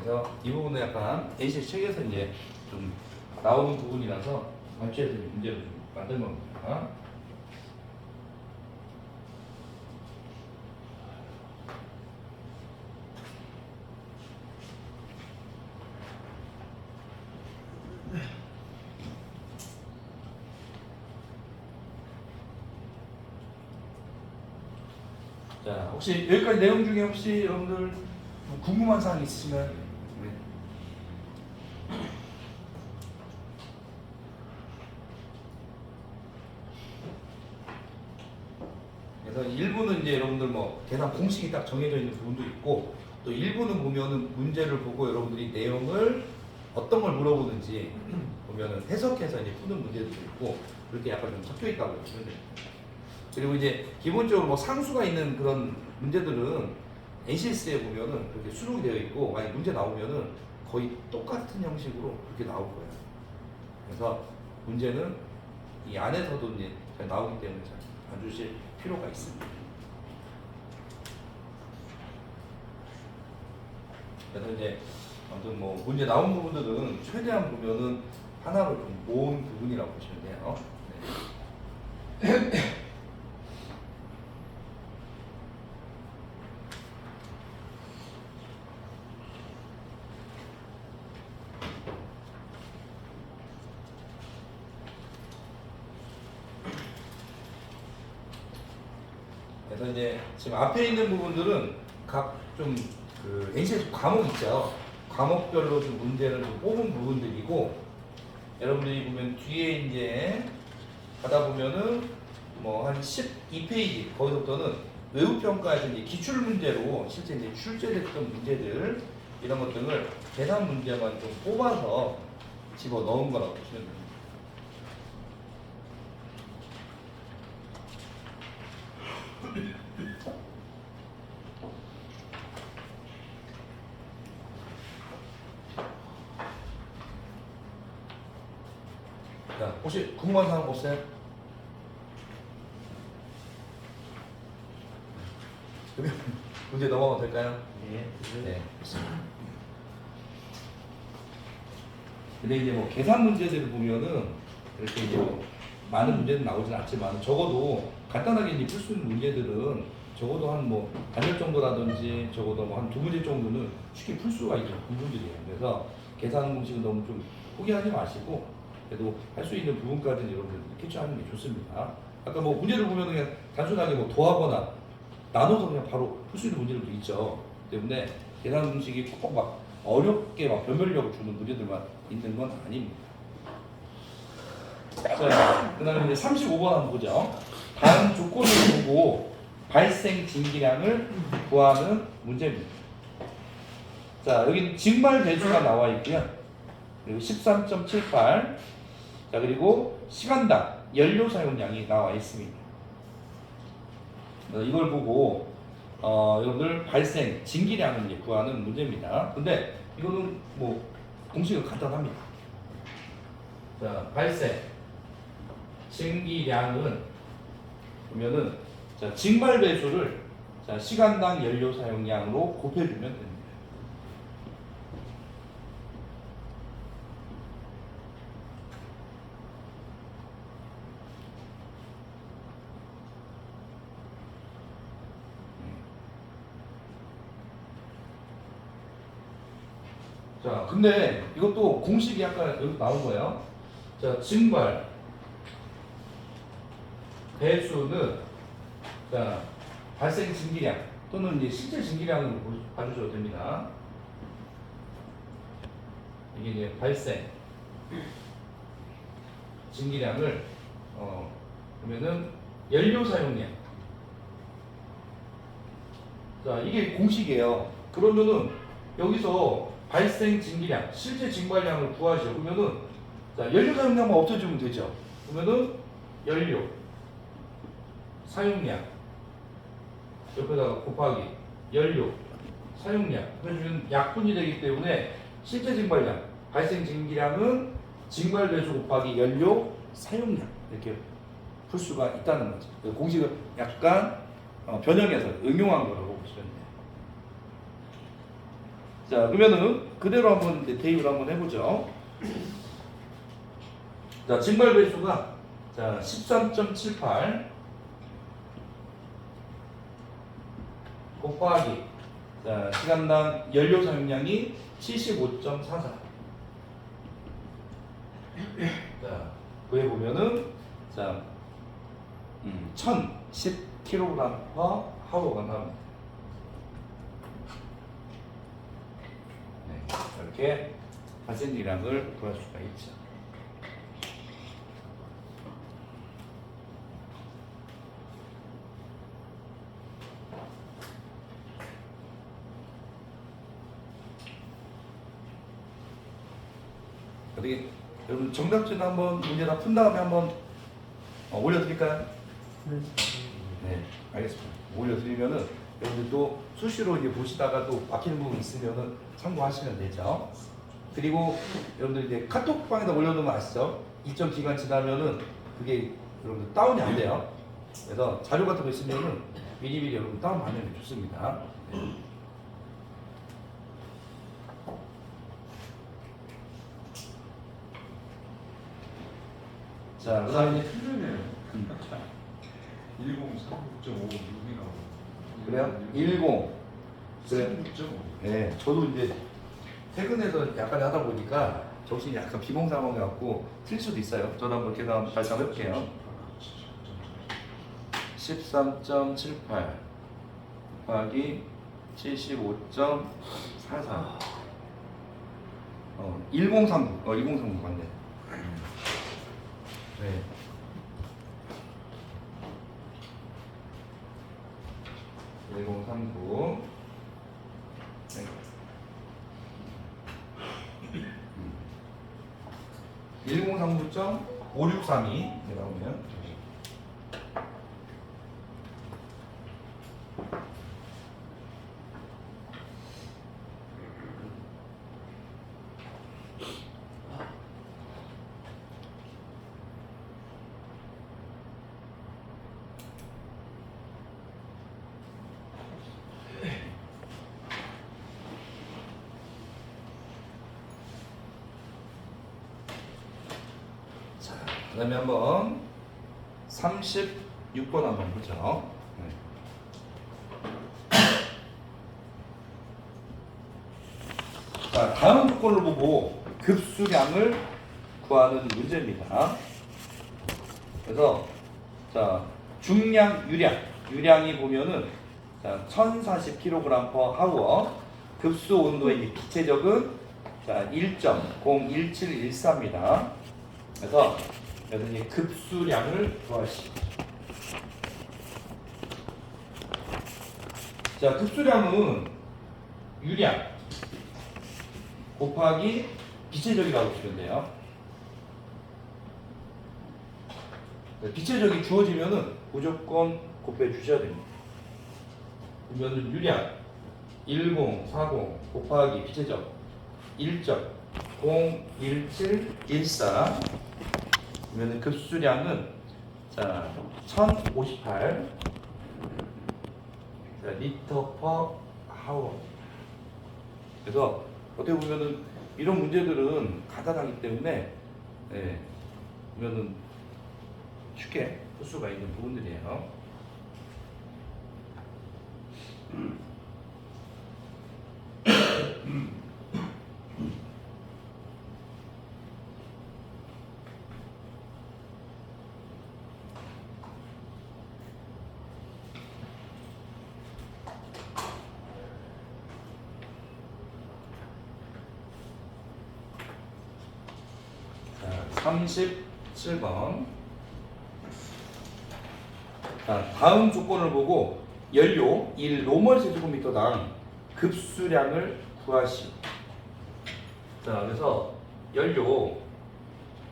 그래서 이 부분은 약간 NC 책에서 이제 좀 나오는 부분이라서 관점에서 문제를 좀 만든 겁니다. 자, 혹시 여기까지 내용 중에 혹시 여러분들 뭐 궁금한 사항 있으시면 네. 그래서 일부는 이제 여러분들 뭐 계산 공식이 딱 정해져 있는 부분도 있고 또 일부는 보면은 문제를 보고 여러분들이 내용을 어떤 걸 물어보는지 보면은 해석해서 이제 푸는 문제도 있고 그렇게 약간 좀 섞여 있다고 보시면 됩니다. 그리고 이제 기본적으로 뭐 상수가 있는 그런 문제들은 NCS에 보면은 그렇게 수록이 되어 있고 만약 문제 나오면은 거의 똑같은 형식으로 그렇게 나올 거예요. 그래서 문제는 이 안에서도 이제 잘 나오기 때문에 잘 봐주실 필요가 있습니다. 그래서 이제 아무튼 뭐 문제 나온 부분들은 최대한 보면은 하나로 좀 모은 부분이라고 보시면 돼요. 네. 그래서 이제 지금 앞에 있는 부분들은 각 좀 그 NCS 과목 있죠. 과목별로 좀 문제를 좀 뽑은 부분들이고 여러분들이 보면 뒤에 이제 가다 보면은 뭐 한 12페이지 거기서부터는 외부 평가에서 이제 기출 문제로 실제 이제 출제됐던 문제들 이런 것들을 계산 문제만 좀 뽑아서 집어 넣은 거라고 보시면 됩니다. 자, 혹시 궁금한 사항 없어요? 그러면 문제 넘어가도 될까요? 네, 좋습니다. 근데 이제 뭐 계산 문제들을 보면은 이렇게 이제 뭐 많은 문제는 나오진 않지만 적어도 간단하게 이제 풀 수 있는 문제들은 적어도 한 뭐 반절 정도라든지 적어도 뭐 한 두 문제 정도는 쉽게 풀 수가 있는 부분들이에요. 그래서 계산 공식은 너무 좀 포기하지 마시고 그래도 할 수 있는 부분까지는 여러분들 캐치하는 게 좋습니다. 아까 뭐 문제를 보면 그냥 단순하게 뭐 더하거나 나눠서 그냥 바로 풀 수 있는 문제들도 있죠. 때문에 계산 공식이 꼭 막 어렵게 막 변별력을 주는 문제들만 있는 건 아닙니다. 자, 그 다음에 이제 35번 한번 보죠. 다음 조건을 보고 발생 진기량을 구하는 문제입니다. 자, 여기 증발 배수가 나와 있고요. 그리고 13.78. 자, 그리고 시간당 연료 사용량이 나와 있습니다. 이걸 보고 여러분들 발생 진기량을 이제 구하는 문제입니다. 근데 이거는 뭐 공식은 간단합니다. 자, 발생 진기량은 보면은 자, 증발 배수를 자, 시간당 연료 사용량으로 곱해주면 됩니다. 자, 근데 이것도 공식이 약간 여기 나온 거예요. 자, 증발 배수는 자, 발생 진기량 또는 이제 실제 진기량으로 봐주셔도 됩니다. 이게 이제 발생 진기량을 그러면은 연료 사용량. 자, 이게 공식이에요. 그러면은 여기서 발생 진기량, 실제 증발량을 구하죠. 그러면은 자, 연료 사용량만 없애주면 되죠. 그러면은 연료 사용량 옆에다가 곱하기 연료 사용량 해주면 약분이 되기 때문에 실제 증발량, 발생 진기량은 증발 배수 곱하기 연료 사용량 이렇게 풀 수가 있다는 거죠. 공식을 약간 변형해서 응용한 거라고 보시면 돼요. 자, 그러면은 그대로 한번 이제 대입을 한번 해보죠. 자, 증발 배수가 자 13.78 곱하기 자 시간당 연료 사용량이 75.44. 자, 그에 보면은 자 1010kg/h가 나옵니다. 네, 이렇게 발생량을 구할 수가 있죠. 어떻게 여러분 정답지는 한번 문제 다 푼 다음에 한번 올려드릴까요? 네. 네, 알겠습니다. 올려드리면은 여러분들 또 수시로 이제 보시다가 또 막히는 부분 있으면은 참고하시면 되죠. 그리고 여러분들 이제 카톡방에다 올려놓으면 아시죠? 일정 기간 지나면은 그게 여러분들 다운이 안 돼요. 그래서 자료 같은 거 있으면은 미리미리 여러분 다운 받으면 좋습니다. 네. 자, 그다음에 이제 틀리네요. 1036.5 나오고. 그래요? 10 그래요? 36.5. 네, 저도 이제 퇴근해서 약간 하다 보니까 정신이 약간 비몽사몽해 갖고 틀 수도 있어요. 저도 한번 계산 다시 한번 해볼게요. 13.78 곱하기 75.44 1039 1039 맞네. 네. 네. 1039 네. 1039.5632 나오면 그 다음에 한번 36번 한번 보죠. 네. 자, 다음 조건을 보고 급수량을 구하는 문제입니다. 그래서 자 중량 유량이 보면은 자 1040kg/h 급수 온도의 기체적은 자 1.01714입니다. 그래서 여러분이 급수량을 구하시죠. 자, 급수량은 유량 곱하기 기체적이라고 보시면 돼요. 기체적이 주어지면은 무조건 곱해 주셔야 됩니다. 그러면 유량 1040 곱하기 기체적 1.01714 그러면 급수량은 자 1058 자, 리터 퍼 하워. 그래서 어떻게 보면은 이런 문제들은 간단하기 때문에 보면은 쉽게 풀 수가 있는 부분들이에요. 자, 37번. 자, 다음 조건을 보고 연료 1노멀 세제곱미터당 급수량을 구하시오. 자, 그래서 연료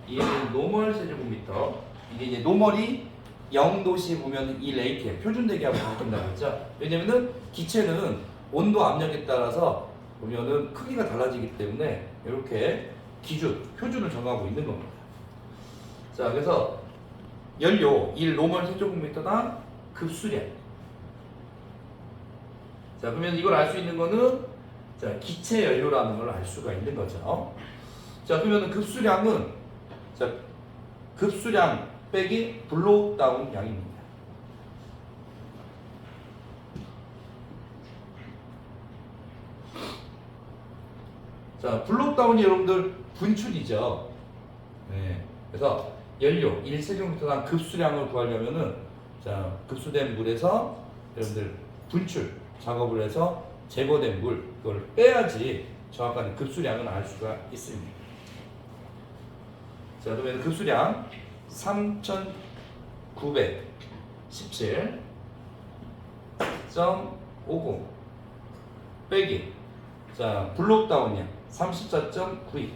1노멀 세제곱미터 이게 이제 노멀이 0도씨 보면 1atm 표준 대기하고 바뀐다고 했죠. 왜냐면은 기체는 온도 압력에 따라서 보면은 크기가 달라지기 때문에 이렇게 기준 표준을 정하고 있는 겁니다. 자, 그래서 연료 1노멀 자, 기체 연료라는 걸 알 수가 있는 거죠. 자, 그러면 급수량은 자, 급수량 빼기 블로우다운 양입니다. 자, 블로우다운이 여러분들 분출이죠. 네. 그래서 연료 1세제곱미터당 급수량을 구하려면은 자, 급수된 물에서 여러분들 분출 작업을 해서 제거된 물 그걸 빼야지 정확한 급수량을 알 수가 있습니다. 자, 그러면 급수량 3,917.50 빼기 자, 블록다운량 34.92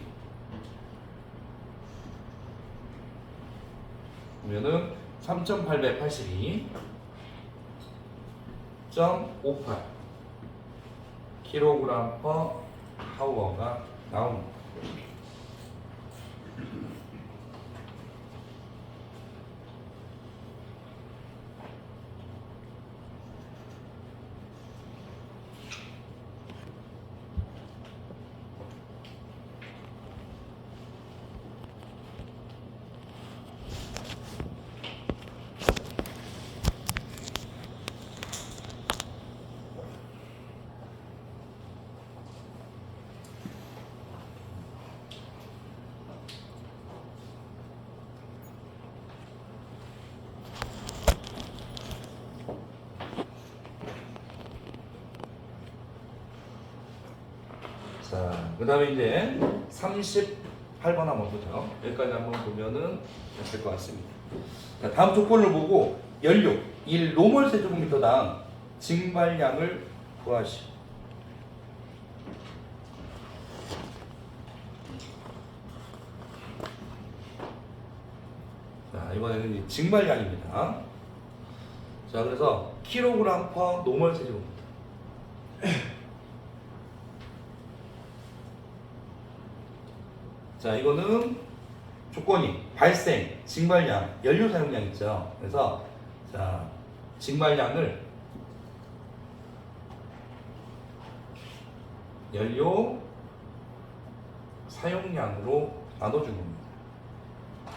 그러면은 3,882.58 kg per hour가 나옵니다. 자, 그 다음에 이제 38번 한번 보죠. 여기까지 한번 보면은 될 것 같습니다. 자, 다음 조건을 보고 연료 1노멀 세제곱미터당 증발량을 구하시오. 자, 이번에는 이 증발량입니다. 자, 그래서 킬로그램 퍼 노멀 세제곱미터. 자, 이거는 조건이 발생, 증발량, 연료 사용량 있죠. 그래서 자, 증발량을 연료 사용량으로 나눠준 겁니다.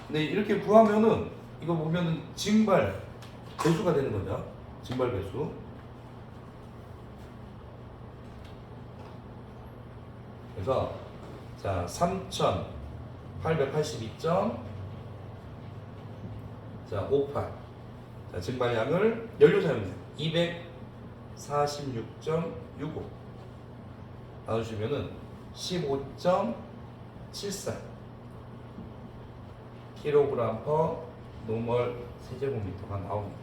근데 이렇게 구하면은 이거 보면은 증발 배수가 되는 거죠. 증발 배수. 그래서 자, 3,882.58 자, 증발량을 연료 사용량 246.65 나누시면은 15.74 kg per 노멀 세제곱미터가 나옵니다.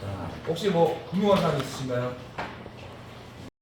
자, 혹시 뭐 궁금한 사항 있으신가요?